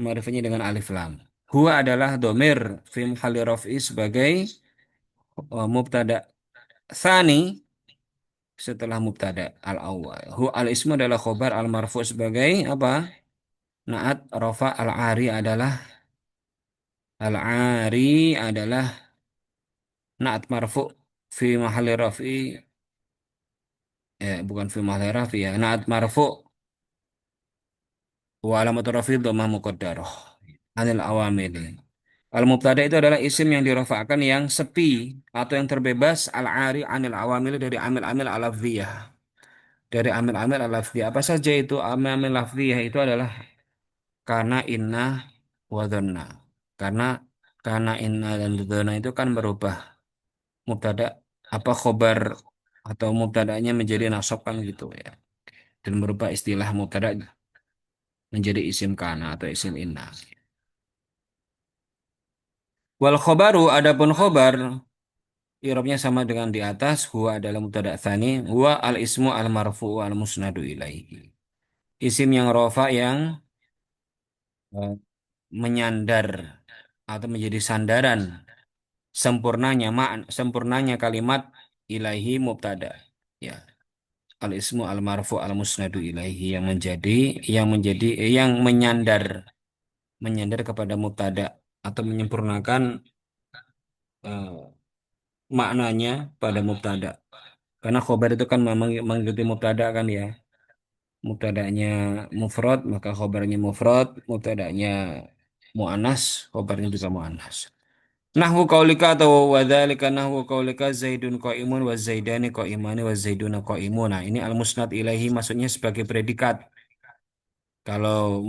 ma'rifahnya dengan alif lam. Huwa adalah domir fi muhalli raf'i sebagai mubtada tsani setelah mubtada al awal. Hu al ismu adalah khobar al marfu' sebagai apa? Naat rafa al ari adalah naat marfu' fi mahalli raf'i, bukan fi mahalli raf'i ya. Naat marfu' wa alamatu raf'i dhammah muqaddarah anil awamili. Al-mubtada itu adalah isim yang dirofakkan yang sepi atau yang terbebas al-ari anil awamil dari amil-amil al-lafziyah. Dari amil-amil al-lafziyah. Apa saja itu amil-amil lafziyah? Itu adalah karena, inna, wa dhanna. Karena inna dan dhanna itu kan merubah mubtada apa khobar atau mubtadanya menjadi nasab kan gitu ya. Dan merubah istilah mubtada menjadi isim kana atau isim inna. Wal khobaru, adapun khobar, i'rabnya sama dengan di atas. Huwa adalah mubtada tsani, huwa al ismu al marfu al musnadu ilaihi. Isim yang rofa yang eh, menyandar atau menjadi sandaran sempurnanya kalimat ilaihi mubtada. Ya, al ismu al marfu al musnadu ilaihi yang menyandar kepada mubtada atau menyempurnakan eh, maknanya pada mubtada. Karena khobar itu kan memang mengikuti mubtada kan ya. Mubtada'nya mufrad, maka khobarnya mufrad. Mubtada'nya mu'annas, khobarnya juga mu'annas. Nahwu qaulika atau wadzalika nahwu qaulika Zaidun qaimun wa Zaidani qaimani wa Zaiduna qaimuna. Ini al-musnad ilaihi maksudnya sebagai predikat. Kalau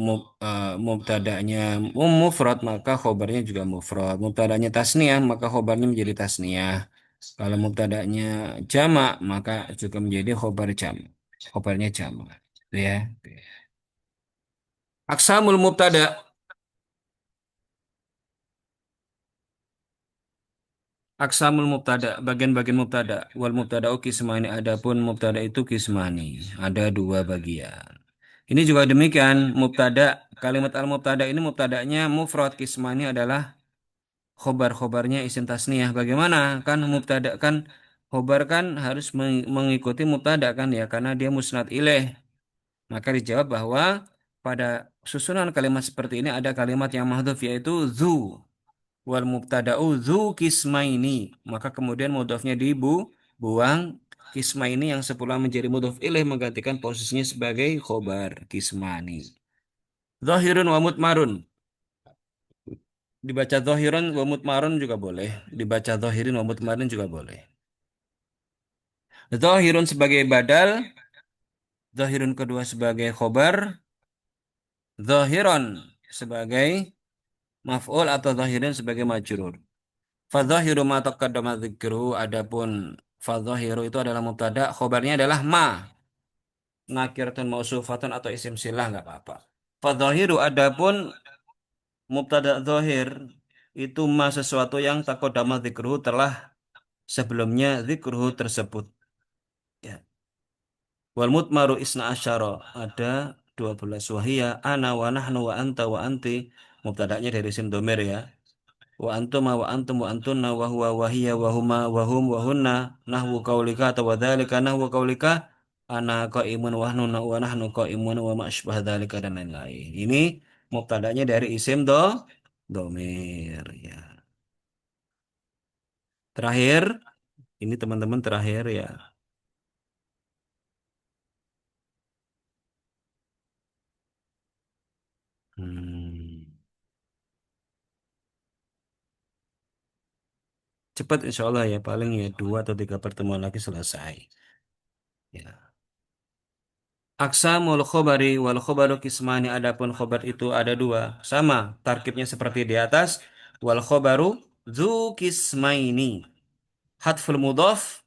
mubtada'nya mufrad maka khobarnya juga mufrad. Mubtada'nya tasniyah maka khobarnya menjadi tasniyah. Kalau mubtada'nya jamak maka juga menjadi khobar jamak. Khobarnya jamak. Itu ya. Aksamul mubtada. Aksamul mubtada, bagian-bagian mubtada. Wal mubtada'u kismani, adapun mubtada itu kismani. Ada dua bagian. Ini juga demikian, mubtada, kalimat al-mubtada ini mubtadanya mufrad, kismani adalah khobar-khobarnya isim tasniyah. Bagaimana? Kan mubtada kan khobar kan harus mengikuti mubtada kan ya, karena dia musnad ilaih. Maka dijawab bahwa pada susunan kalimat seperti ini ada kalimat yang mahdhuf yaitu zu. Wal mubtada'u dzu kismaini, maka kemudian mudhafnya buang, kismaini yang semula menjadi mudhaf ilaih menggantikan posisinya sebagai khobar kismani. Zahirun wa mutmarun, dibaca zahirun wa mutmarun juga boleh, dibaca zahirin wa mutmarin juga boleh. Zahirun sebagai badal, zahirun kedua sebagai khobar, zahiron sebagai maf'ul atau zahirin sebagai majrur. Fadzahiru ma taqaddama dzikruhu, adapun fadzahiru itu adalah mubtada, khobarnya adalah ma, nakiratun mausufatun atau isim silah nggak apa-apa. Fadzahiru, adapun mubtada dzahir itu ma sesuatu yang taqaddama dzikruhu telah sebelumnya dzikruhu tersebut. Ya. Wal mutmaru isna asyara, ada 12 wahia ana wa nahnu wa anta wa anti, mubtadanya dari isim domir ya. Wa antuma wa antum wa antunna wa huwa wa hiya wa huma wa hum wa hunna, nahwu qaulika atau wa dzalika nahwu qaulika ana qaimun wa nahnu qaimun wa ma asbah dzalika dan lain-lain. Ini mubtadanya dari isim domir ya. Terakhir, ini teman-teman terakhir ya. Hmm. Cepat insya Allah ya, paling ya 2 atau 3 pertemuan lagi selesai. Ya. Aksamul khobari wal khobaru kismani, adapun khobar itu ada dua. Sama, tarkibnya seperti di atas. Wal khobaru dzu kismaini. Hatful mudhaf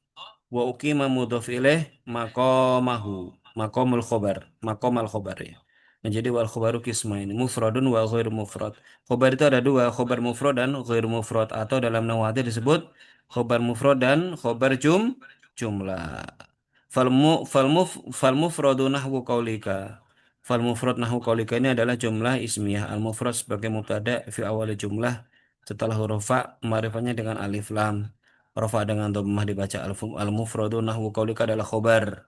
wa uqima mudhaf ilaih maqamahu. Maqamul khobar. Maqamal khobar ya. Nah, jadi wal khobaru kismaini. Mufradun wa ghair mufrad. Khobar itu ada dua. Khobar mufrad dan ghair mufrad. Atau dalam nawati disebut khobar mufrad dan khobar jumlah. Fal mufradu nahwu qaulika. Fal mufrad nahwu qaulika ini adalah jumlah ismiyah. Al mufrad sebagai mubtada fi awal jumlah, setelah huruf fa ma'rifatnya dengan alif lam. Rafa dengan dhammah dibaca al mufradu nahwu qaulika adalah khobar.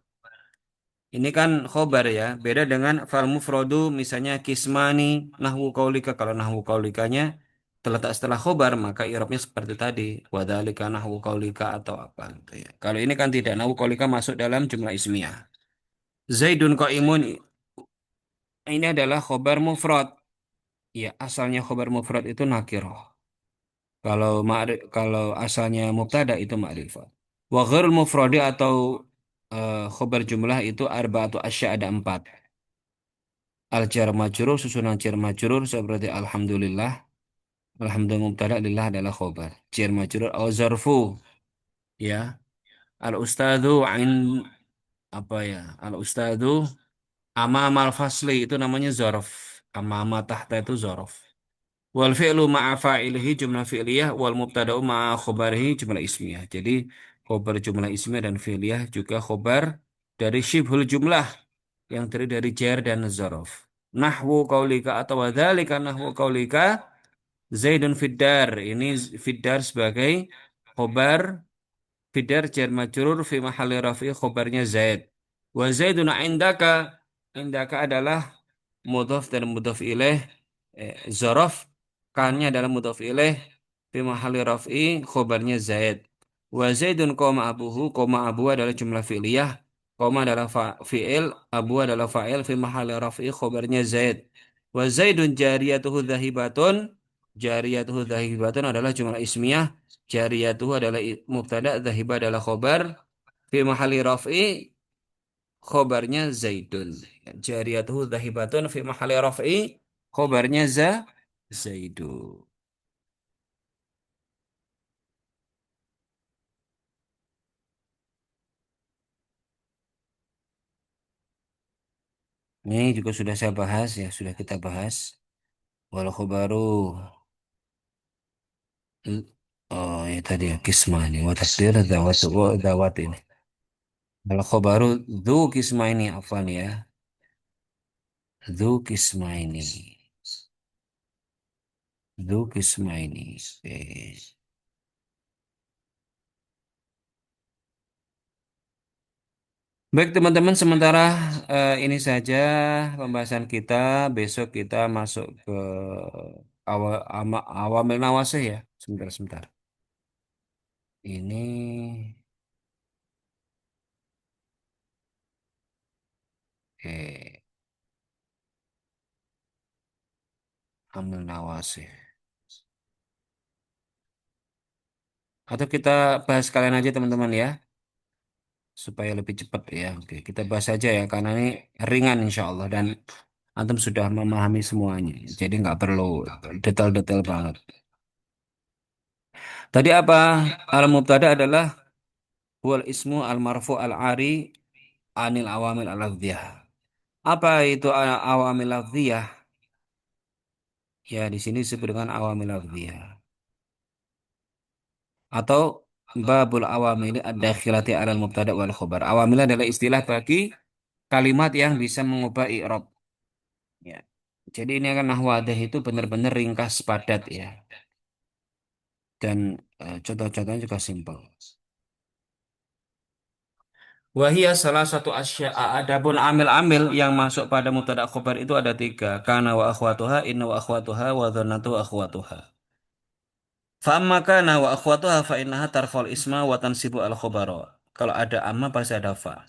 Ini kan khobar ya, beda dengan fal mufradu misalnya kismani nahwu qaulika. Kalau nahwu qaulikanya terletak setelah khobar maka i'rabnya seperti tadi, wadzalika nahwu qaulika atau apa gitu ya. Kalau ini kan tidak, nahwu qaulika masuk dalam jumlah ismiyah. Zaidun qaimun ini adalah khobar mufrad. Ya, asalnya khobar mufrad itu nakirah. Kalau asalnya mubtada itu ma'rifat. Wa ghairul mufradi atau khobar jumlah itu arba'atu asya, ada 4. Al jar majrur, susunan jar majrur seperti alhamdulillah. Alhamdulillah mubtada, lillah adalah khobar. Jar majrur au zarfu ya. Al ustadzu apa ya? Al ustadzu amamal fasli itu namanya zorof. Amama tahta itu zorof. Wal fi'lu ma'a fa'ilihi jumlah fi'liyah, wal mubtada'u ma'a khobarihi jumlah ismiyah. Jadi khobar jumlah ismiyah dan fi'liyah juga khobar dari syibhul jumlah yang terdiri dari jar dan zorof. Nahwu qaulika atau wadzalika nahwu qaulika Zaidun fiddar. Ini fiddar sebagai khobar. Fiddar jar majrur fi mahalli rafi, khobarnya Zaid. Wa Zaidun indaka. Indaka adalah mudhaf dan mudhaf ilaih, zorof, kannya adalah mudhaf ilaih, fi mahalli raf'i, khobarnya Zaid. Wa Zaidun koma abuhu, koma abu adalah jumlah fi'liyah, koma adalah fi'il, abu adalah fa'il, fi mahalli raf'i, khobarnya Zaid. Wa Zaidun jariyatuhu dhahibatun, jariyatuhu dhahibatun adalah jumlah ismiyah, jariyatuhu adalah mubtada, dhahibah adalah khobar, fi mahalli raf'i, khobarnya Zaidun. Jariyatuhu dhahibatun fi mahalli raf'i, khobarnya Zaidun. Ini juga sudah saya bahas ya, sudah kita bahas. Wal khobaru Oh, ya tadi ya kismani wa takdir dawat ini. Kalau khobaru dzu kismaini afwan ya. Dzu kismaini. Dzu kismaini. Oke. Baik teman-teman, sementara ini saja pembahasan kita. Besok kita masuk ke awamil nawasih ya. Sebentar. Ini eh amil nawasih. Atau kita bahas sekalian aja teman-teman ya, supaya lebih cepat ya. Oke, kita bahas aja ya karena ini ringan insya Allah dan antum sudah memahami semuanya. Jadi nggak perlu detail-detail banget. Tadi apa? Al-mubtada adalah wal ismu al-marfu al-ari anil awamil al-lafziyah. Apa itu awamil lafziyah? Ya, di sini disebut dengan awamil lafziyah atau babul awamil ad-dakhilati alal mubtada wal khobar. Awamil adalah istilah bagi kalimat yang bisa mengubah i'rab. Ya. Jadi ini akan nahwadah itu benar-benar ringkas padat ya. Dan contoh-contohnya juga simpel. Wahia salah satu asya'a adapun amil-amil yang masuk pada mubtada khobar itu ada tiga. Kana wa akhwatuha, inna wa akhwatuha, wa dhannatu wa akhwatuha. Fa'amma kana wa akhwatuha fa innaha tarfal isma wa tansibu al khobaro. Kalau ada amma pasti ada fa.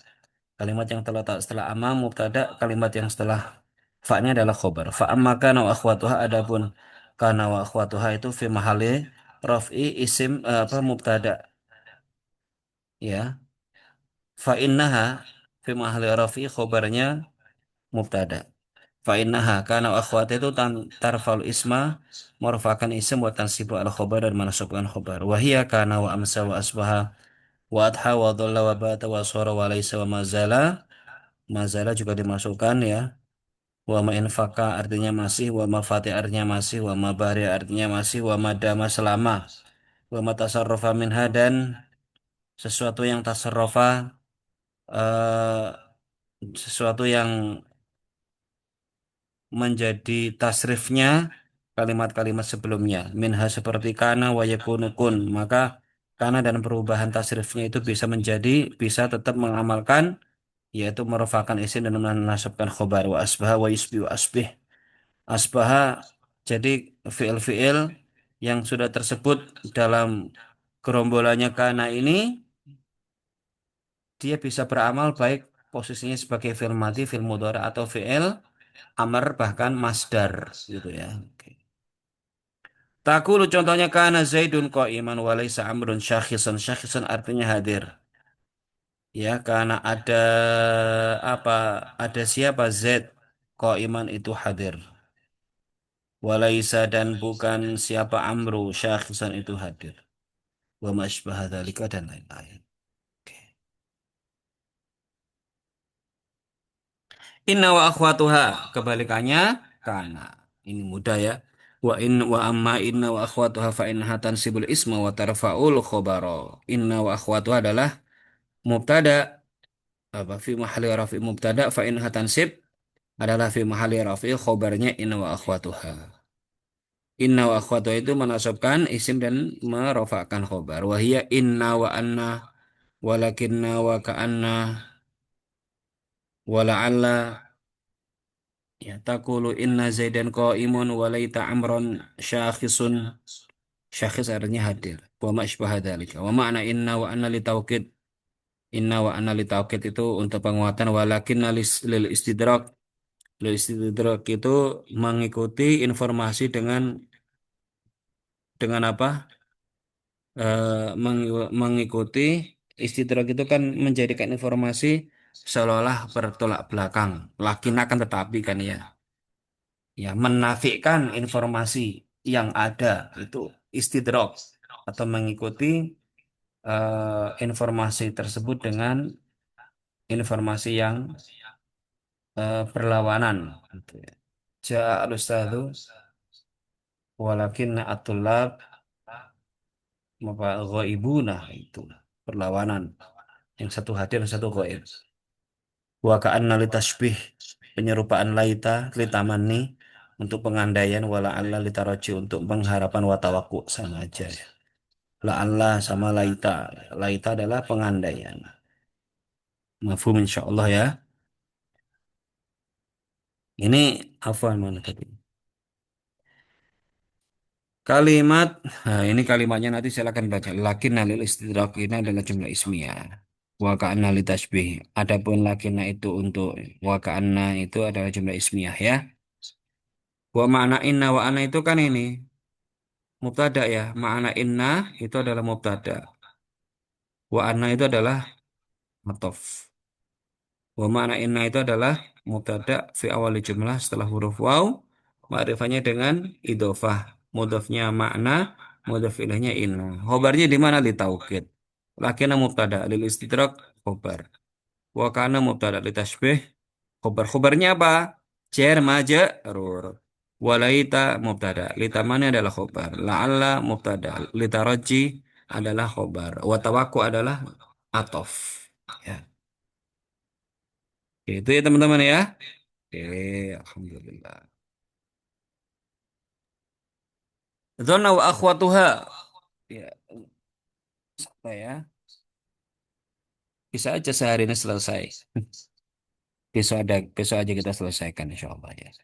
Kalimat yang terletak setelah amma mubtada, kalimat yang setelah fa-nya adalah khobar. Fa'amma kana wa akhwatuha adapun kana wa akhwatuha itu fi mahalli raf'i isim apa mubtada ya. Fa innaha fi mahalli raf'i khobarnya mubtada. Fa innaha kana wa akhwat itu tarfal isma merupakan isim wa tansibu al khobar dan menasabkan khobar. Wahia kana wa amsa wa asbaha wa adha wa dhalla wa bata wa sora wa laisa wa mazala. Mazala juga dimasukkan ya. Wa ma infaka artinya masih, wa ma fati artinya masih, wa ma bari artinya masih, wa ma dama selama, wa ma tasarrufa minha dan sesuatu yang tasarrufa sesuatu yang menjadi tasrifnya kalimat-kalimat sebelumnya. Minha seperti kana wa yakunu kun. Maka kana dan perubahan tasrifnya itu bisa tetap mengamalkan yaitu merupakan isim dan menasabkan khobar wa asbaha wa yusbi wa asbih. Asbaha jadi fiil-fiil yang sudah tersebut dalam gerombolannya kana ini dia bisa beramal baik posisinya sebagai fiil mati, fiil mudhari atau fiil amar bahkan masdar gitu ya. Oke. Takulu contohnya kana Zaidun qa'iman wa laisa Amrun syakhisan. Syakhisan artinya hadir. Ya, karena apa? Ada siapa Zaid qa'iman itu hadir. Wa laisa dan bukan siapa Amru syakhisan itu hadir. Wa ma asbaha dzalika dan lain-lain. Oke. Inna wa akhwatuha kebalikannya kana. Ini mudah ya. Wa amma inna wa akhwatuha fa innaha tansibul isma wa tarfa'ul khobaro. Inna wa akhwatuha adalah mubtada apa fi mahalli rafi mubtada fa innaha tansib adalah fi mahalli rafi khobarnya inna wa akhwatuha. Inna wa akhwatuha itu menasabkan isim dan merofakkan khobar. Wahia inna wa anna walakinna wa ka'anna wa la'alla ya taqulu inna zaidan qa'imun wa laita amron syakhisun. Syakhis artinya hadir. Wa ma asbaha dzalika. Wa ma'na inna wa anna li taukid. Inna wa anna li taukid itu untuk penguatan walakin lil istidrak. Lil istidrak itu mengikuti informasi dengan apa? Mengikuti istidrak itu kan menjadikan informasi seolah-olah bertolak belakang. Lakin akan tetapi kan ya. Ya, menafikan informasi yang ada itu istidrak atau mengikuti informasi tersebut dengan informasi yang berlawanan gitu ya. Ja'al ustadzu walakinna at-tullab Apa ghaibuna itu perlawanan. Yang satu hadir, yang satu ghaib. Wa ka'anna litasbih penyerupaan laita litamani untuk pengandaian wala alla litaraji untuk pengharapan watawaku sama aja ya. La Allah sama laita. Laita adalah pengandaian. Mafhum insyaallah ya. Ini apa mana tadi? Kalimat, nah ini kalimatnya nanti silakan baca. Lakinna lil istidrak ini adalah jumlah ismiyah. Wa ka'anna litasbih. Adapun lakinna itu untuk wa ka'anna itu adalah jumlah ismiyah ya. Wa ma'na inna wa ana itu kan ini mubtada ya. Ma'na inna itu adalah mubtada. Wa anna itu adalah matof. Wa ma'na inna itu adalah mubtada fi awal jumlah setelah huruf waw. Ma'rifahnya dengan idofah. Mudhafnya makna, mudhaf ilaihnya inna. Khobarnya di mana? Di taukid. Lakina mubtada lil istidrak khobar. Wa kana mubtada li tasbih khobar. Khobarnya apa? Jar majrur. Walaita mubtada. Litamani adalah khobar. La'alla mubtada. Litaraji adalah khobar. Wa tawakku adalah atof. Ya. Itu ya teman-teman ya. Oke, alhamdulillah. Dzanna wa akhwatuha. Ya, apa ya? Bisa aja sehari ini selesai. Besok aja kita selesaikan insya Allah ya.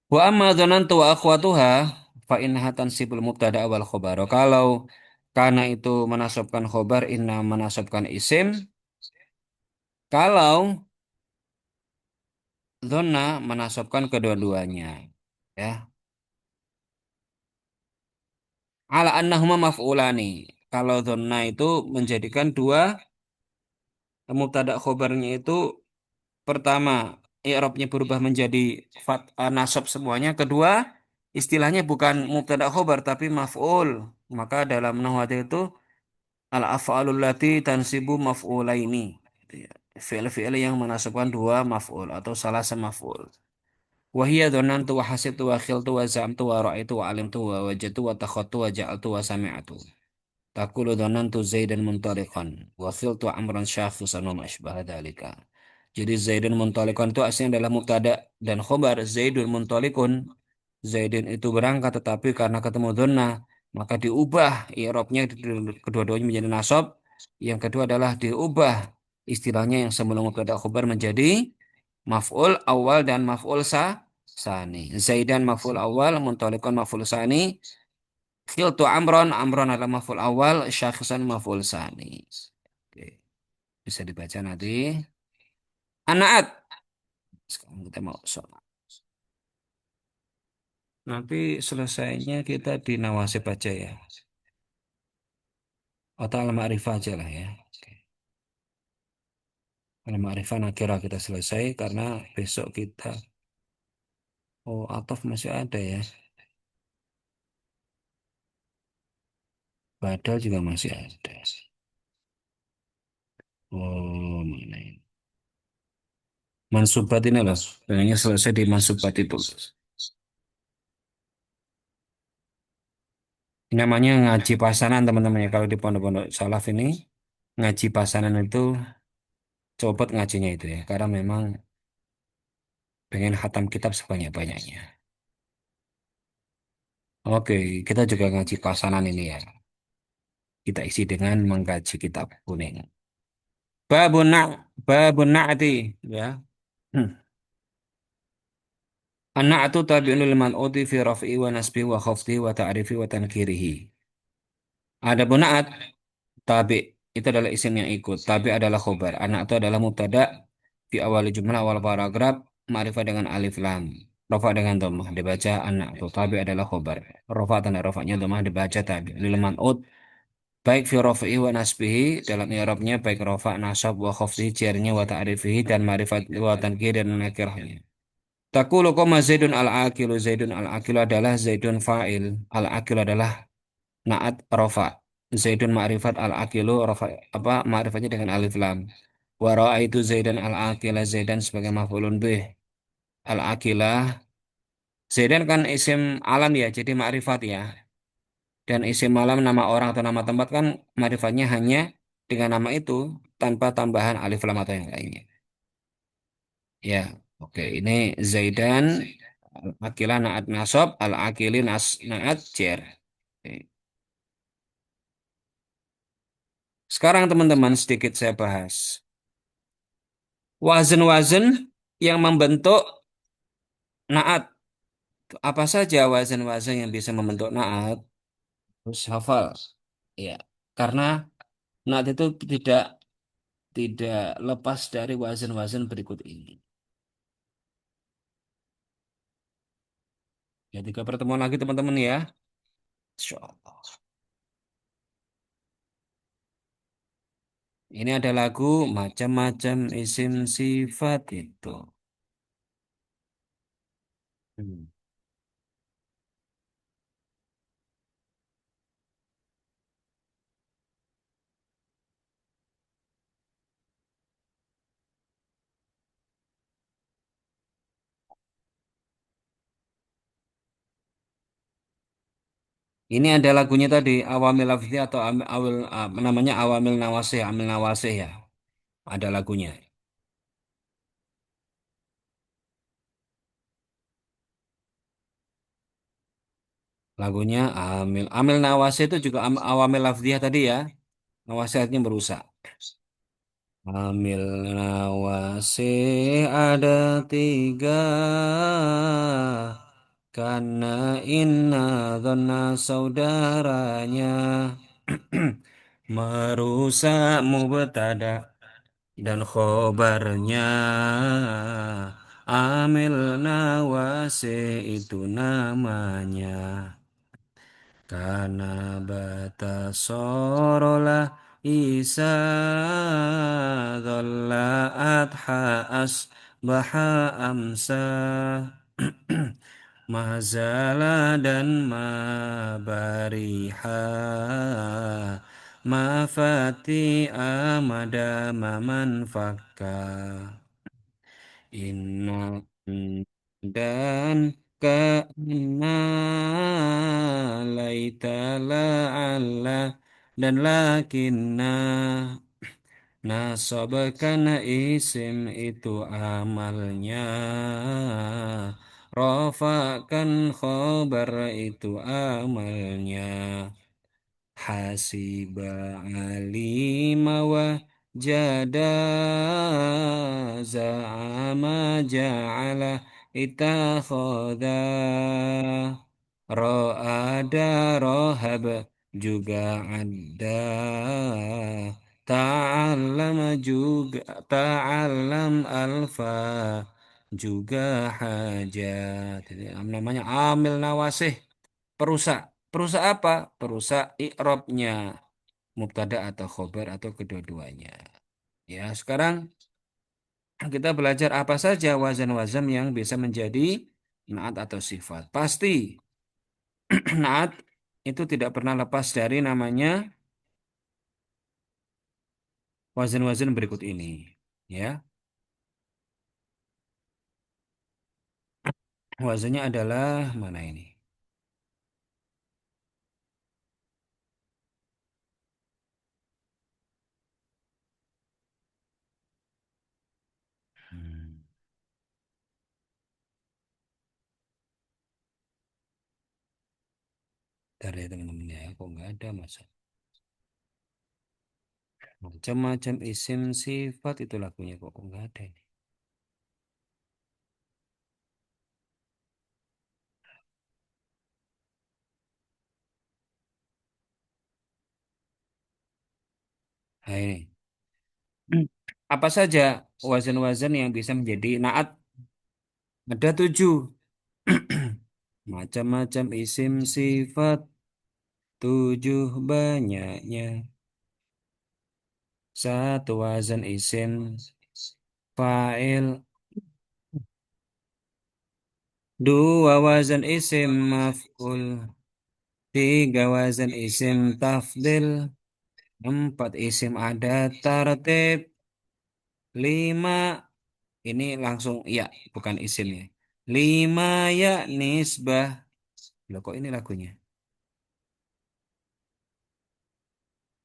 Wa amma dzanantu wa akhwatuha fa innaha tansibul mubtada wal khobar. Kalau karena itu menasabkan khobar, inna menasabkan isim. Kalau dzanna menasabkan kedua-duanya. Ya. Ala annahuma maf'ulani. Kalau dzanna itu menjadikan dua mubtada khobarnya itu pertama, i'rabnya berubah menjadi nasab semuanya. Kedua, istilahnya bukan mubtada khobar tapi maf'ul. Maka dalam nahwu itu al-af'alul lati tansibu maf'ulaini. Gitu ya. Fi'il-fi'il yang menasabkan dua maf'ul atau salah semaf'ul. Wahia dhanantu wa hasibtu wa khiltu wa za'amtu wa ra'aitu wa alimtu wa wajadtu wa takhadtu wa ja'altu wa sami'tu. Taqulu dhanantu Zaidan muntaliqan wa khiltu amran syakhisan wa ma asbaha dzalika. Jadi Zaidun muntaliqan itu aslinya adalah mubtada dan khobar Zaidun muntalikun. Zaidun itu berangkat tetapi karena ketemu dhanna maka diubah i'rabnya kedua-duanya menjadi nasab. Yang kedua adalah diubah istilahnya yang sebelum mubtada khobar menjadi maf'ul awal dan maf'ul sani. Zaidan maf'ul awal, muntalikun maf'ul sani. Khiltu amron, amron adalah maf'ul awal, syakhsan maf'ul sani. Oke, bisa dibaca nanti. Anaat. Sekarang kita mau sholat. Nanti selesainya kita di nawasib aja ya. Atau al-ma'rifah aja lah ya. Oke. Al-ma'rifah nakira kita selesai karena besok kita. Oh, ataf masih ada ya. Badal juga masih ada. Oh, mana ini? Mansubat ini loh. Pengennya selesai di mansubat itu. Ini namanya ngaji pasanan teman-teman ya. Kalau di pondok-pondok salaf ini ngaji pasanan itu copot ngajinya itu ya. Karena memang pengen khatam kitab sebanyak-banyaknya. Oke, kita juga ngaji pasanan ini ya. Kita isi dengan mengkaji kitab kuning. Babun na' babun na'ati ya. Hmm. An-na'atu tabi'un lil man'uti fi raf'i wa nasbi wa khafdi wa ta'rifi wa tankirihi. Ada buna'at tabi itu adalah isim yang ikut. Tabi adalah khobar. Anak itu adalah mubtada di awal jumlah awal paragraf ma'rifah dengan alif lam. Rafa dengan dhammah dibaca anak itu. Tabi adalah khobar. Rafa tanda rafanya dhammah dibaca tabi. Lil man'ut baik fi rafi'i wa nasbihi dalam i'rabnya baik rafa nasab wa khafdi jarnya wa ta'rifihi dan ma'rifat wa tankir dan nakirahnya. Taqulu koma Zaidun al-aqilu. Zaidun al-aqilu adalah Zaidun fa'il. Al-aqilu adalah naat rofa. Zaidun ma'rifat al-aqilu rofa apa ma'rifatnya dengan alif lam. Wa itu Zaidan al-aqila Zaidan sebagai maf'ulun bih. Al-aqilah Zaidan kan isim alam ya jadi ma'rifat ya. Dan isim malam nama orang atau nama tempat kan marifatnya hanya dengan nama itu tanpa tambahan alif lam atau yang lainnya. Ya, oke. Ini Zaidan akilah naat nasob al akili naat cer. Oke. Sekarang teman-teman sedikit saya bahas wazan-wazan yang membentuk naat. Apa saja wazan-wazan yang bisa membentuk naat? Harus hafal. Ya, karena naat itu tidak tidak lepas dari wazan-wazan berikut ini. Ya, tiga pertemuan lagi teman-teman ya. Insya Allah. Ini ada lagu macam-macam isim sifat itu. Hmm. Ini ada lagunya tadi Awamil Lafzi atau awil, namanya Awamil Nawasih, Amil Nawasih ya. Ada lagunya. Lagunya Amil Amil Nawasih itu juga Awamil Lafziyah tadi ya. Nawasih artinya merusak. Amil Nawasih ada tiga. Karena inna dhanna saudaranya merusak mubtada dan khobarnya amil nawase itu namanya karena batasorolah Isa dhalla adha asbaha amsa Mazala dan mabariha Mafati amada maman fakka Inna dan ka'inna laita la'alla dan lakinna nasabkan isim itu amalnya Rafakan khobar itu amalnya Hasiba alima wa jada za'ama ja'ala ittakhadha ro'ada rohab juga ada ta'allam juga ta'allam alfa juga hajat. Jadi, namanya amil nawasih perusak. Perusak apa? Perusak i'rabnya, mubtada atau khobar atau kedua-duanya. Ya, sekarang kita belajar apa saja wazan-wazan yang bisa menjadi naat atau sifat. Pasti naat itu tidak pernah lepas dari namanya wazan-wazan berikut ini. Ya, wazannya adalah mana ini? Hmm, Bentar ya teman-teman ya, kok nggak ada masa. Macam-macam isim sifat itu lagunya kok nggak ada ini. Nah, ini. Apa saja wazan-wazan yang bisa menjadi naat? Ada 7. Macam-macam isim sifat 7 banyaknya. Satu wazan isim fa'il. Dua wazan isim maf'ul. Tiga wazan isim tafdil. Empat isim ada tartib. Lima ini langsung ya bukan isimnya. Lima ya nisbah. Loh kok ini lagunya?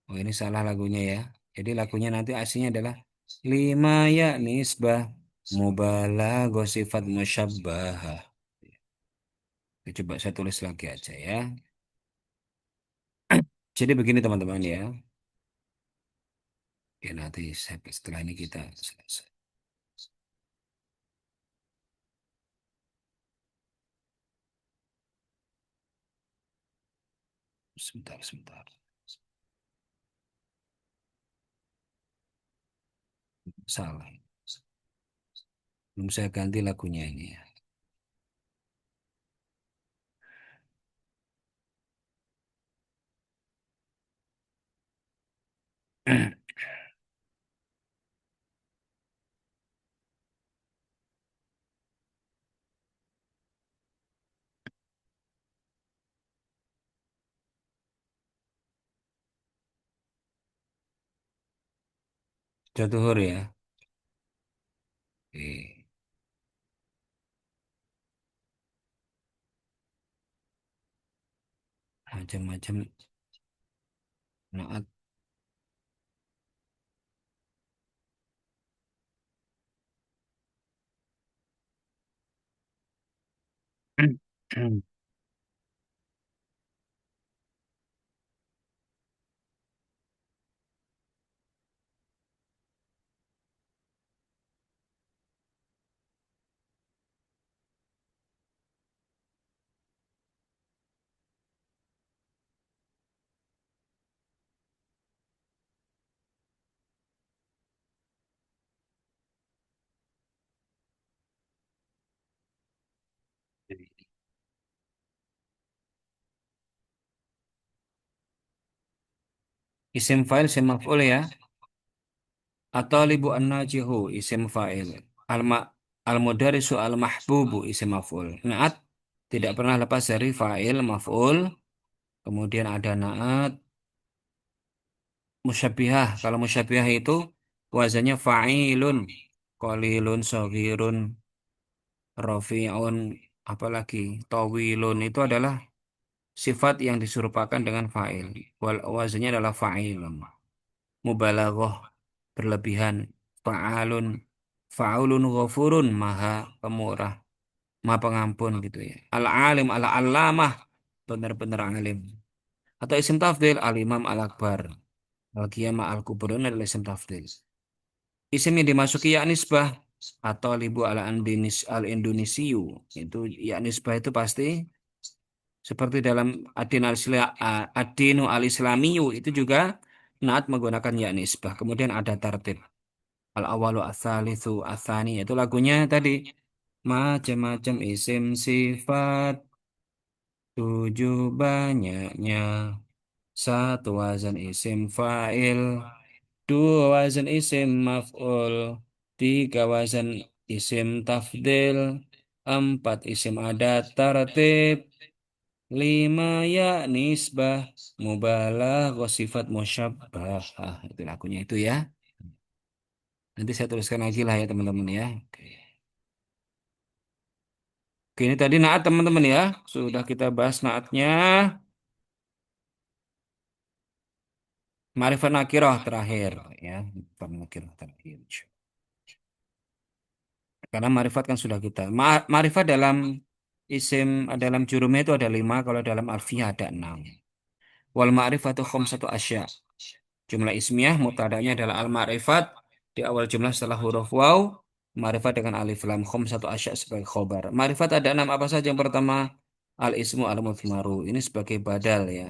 Oh ini salah lagunya ya. Jadi lagunya nanti aslinya adalah lima ya nisbah mubalaghah sifat musyabbahah. Coba saya tulis lagi aja ya. Jadi begini teman-teman ya. Ya nanti setelah ini kita selesai. Sebentar, sebentar. Salah. Belum saya ganti lagunya ini ya. Jatuhur ya. Oke. Macam-macam naat. Isim fa'il, isim maf'ul ya. Atau libu an-najihu, isim fa'il. Al-ma al-mudarisu al-mahbubu, isim maf'ul. Naat tidak pernah lepas dari fa'il, maf'ul. Kemudian ada naat, musyabihah. Kalau musyabihah itu wazannya fa'ilun, qalilun, saghirun, rafi'un, apalagi tawilun itu adalah sifat yang diserupakan dengan fa'il. Wazannya adalah fa'ilun. Mubalaghah berlebihan. Fa'alun, fa'ulun ghafurun, maha pemurah, maha pengampun gitu ya. Al-alim, al-allamah, benar-benar alim. Atau isim tafdil, al-imam al-akbar. Al-qiyamah al-kubrun adalah isim tafdil. Isim yang dimasuki ya nisbah atau libu ala al-indonesiu. Itu ya nisbah itu pasti seperti dalam adinu al-islamiyu itu juga naat menggunakan ya nisbah. Kemudian ada tartib. Al-awalu as-salisu as-sani. Itu lagunya tadi. Macam-macam isim sifat. Tujuh banyaknya. Satu wazan isim fa'il. Dua wazan isim maf'ul. Tiga wazan isim tafdil. Empat isim adat tartib. Lima ya nisbah. Mubalaghah sifat musyabbah. Itu lagunya itu ya. Nanti saya tuliskan lagi lah ya teman-teman ya. Oke. Oke, ini tadi naat teman-teman ya. Sudah kita bahas naatnya. Ma'rifat nakirah terakhir ya. Ma'rifat nakirah terakhir. Karena ma'rifat kan sudah kita. Ma'rifat dalam isim dalam jurumnya itu ada lima. Kalau dalam alfiyah ada enam. Wal ma'rifatu khamsatu asya. Jumlah ismiyah mubtada'nya adalah al ma'rifat di awal jumlah setelah huruf waw. Ma'rifat dengan alif lam khamsatu asya sebagai khobar. Ma'rifat ada enam apa saja? Yang pertama al ismu al mudhmaru. Ini sebagai badal ya.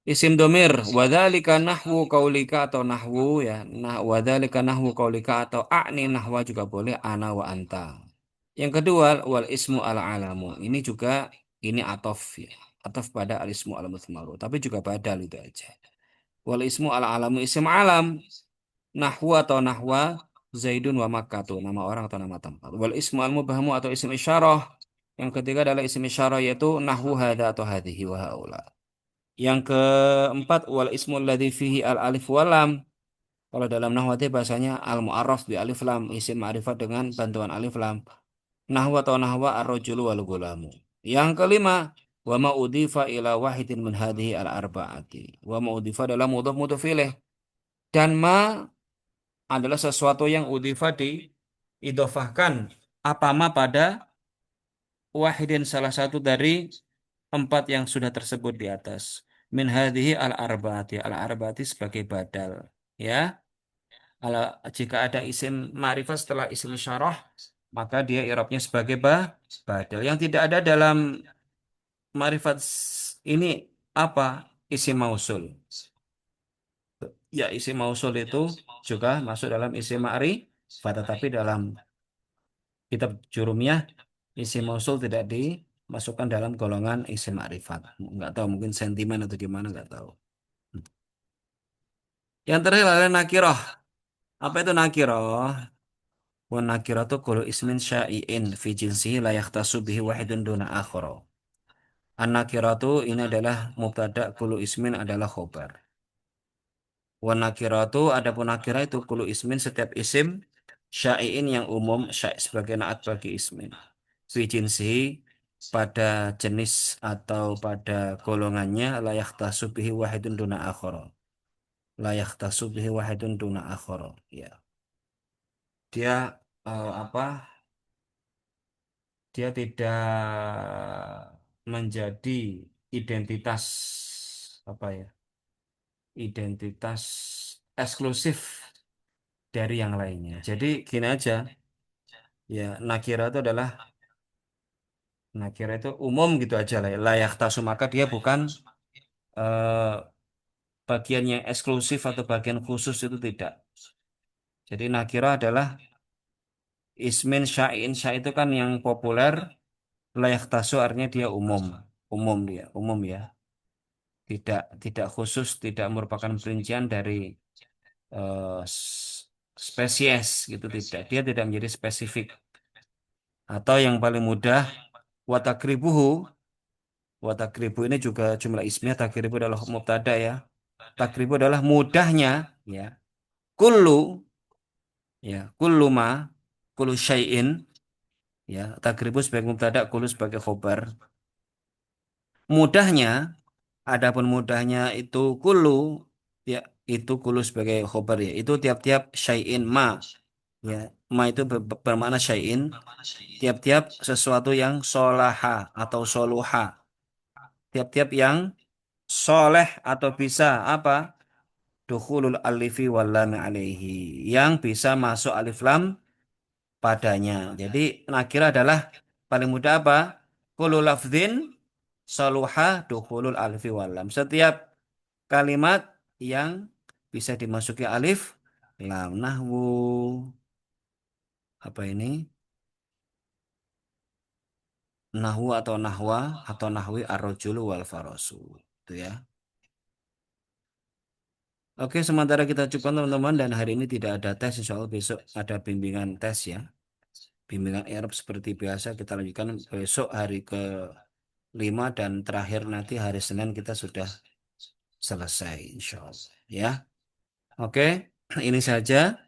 Isim domir, wadzalika nahwu kaulika atau nahwu ya. Nah, wadzalika nahwu kaulika atau a'ni nahwa juga boleh ana wa anta. Yang kedua, wal ismu al alamu. Ini juga ini atof ya. Atof pada al ismu al mudhmaru. Tapi juga badal itu aja. Wal ismu al alamu isim alam. Nahwu atau nahwa Zaidun wa Makkah nama orang atau nama tempat. Wal ismu al mubhamu atau isim isyarah. Yang ketiga adalah isim isyarah yaitu nahwu hadza atau hadhihi wa haula. Yang keempat wal ismul ladzi fihi al alif wal lam. Kalau dalam nahwati bahasanya al mu'arraf bi alif lam, isim ma'rifat dengan bantuan alif lam. Nahwa atau nahwa ar-rajulu wal gulamu. Yang kelima Wa ma udhifa ila wahidin min hadhihi al-arba'ati. Wa ma udhifa adalah mudhaf mudhaf ilaih. Dan ma adalah sesuatu yang udhifa diidofahkan. Apa ma pada wahidin salah satu dari empat yang sudah tersebut di atas. Min hadhihi al-arba'ati. Al-arba'ati sebagai badal. Ya. Jika ada isim ma'rifat setelah isim syarah, maka dia i'rabnya sebagai badal. Yang tidak ada dalam ma'rifat ini apa? Isim mausul. Ya, isim mausul itu juga masuk dalam isim ma'rifat, tetapi dalam kitab jurumiyah isim mausul tidak dimasukkan dalam golongan isim ma'rifat. Nggak tahu, mungkin sentimen atau gimana, nggak tahu. Yang terakhir adalah nakiroh. Apa itu nakiroh? Wa nakiratu kullu ismin syai'in fi jinsihi la yahtassu bihi wahidun duna akhara. An-nakiratu ini adalah mubtada, kullu ismin adalah khobar. Wa nakiratu adapun nakirah itu kullu ismin setiap isim syai'in yang umum, syai' sebagai naat bagi ismin. Fi jinsihi pada jenis atau pada golongannya la yahtassu bihi wahidun duna akhara. La yahtassu bihi wahidun duna akhara. Ya. Dia apa? Dia tidak menjadi identitas apa ya, identitas eksklusif dari yang lainnya. Jadi gini aja, ya nakira itu umum gitu aja lah, ya. Layak tasu maka dia bukan eh, bagian yang eksklusif atau bagian khusus, itu tidak. Jadi nakira adalah ismin syai'in, syai' itu kan yang populer, layak tasu artinya dia umum, umum ya. Tidak khusus, tidak merupakan perincian dari spesies gitu, tidak. Dia tidak menjadi spesifik. Atau yang paling mudah, watakribuhu. Watakribu ini juga jumlah ismnya, takribu adalah mubtada ya. Takribu adalah mudahnya ya. Kullu ya, kullu ma, kullu syai'in ya. Takribu sebagai mubtada, kullu sebagai khobar. Mudahnya, adapun mudahnya itu kullu ya, itu kullu sebagai khobar ya. Itu tiap-tiap syai'in ma ya. Ma itu bermakna syai'in, tiap-tiap sesuatu yang solaha atau soluha, tiap-tiap yang soleh atau bisa apa, dukhulul alifi wal lam alaihi, yang bisa masuk alif lam padanya. Jadi nakira adalah paling mudah apa, kullu lafdzin soluha dukhulul alifi wal lam, setiap kalimat yang bisa dimasuki alif lam. Nahwu apa ini, nahwu atau nahwa atau nahwi ar-rajulu wal farasu, itu ya. Oke, sementara kita cukupkan teman-teman, dan hari ini tidak ada tes, insya Allah besok ada bimbingan tes ya. Bimbingan Arab seperti biasa kita lanjutkan besok hari ke-5, dan terakhir nanti hari Senin kita sudah selesai insya Allah ya. Oke, ini saja.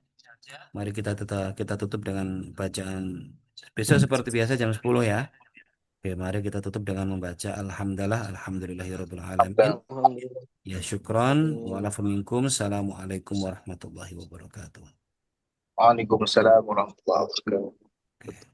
Mari kita tutup dengan bacaan besok seperti biasa jam 10 ya. Oke, mari kita tutup dengan membaca Alhamdulillahirabbil alamin. Alhamdulillah. Ya syukron, wa'alafu minkum. Assalamualaikum warahmatullahi wabarakatuh. Waalaikumsalam warahmatullahi wabarakatuh. Oke.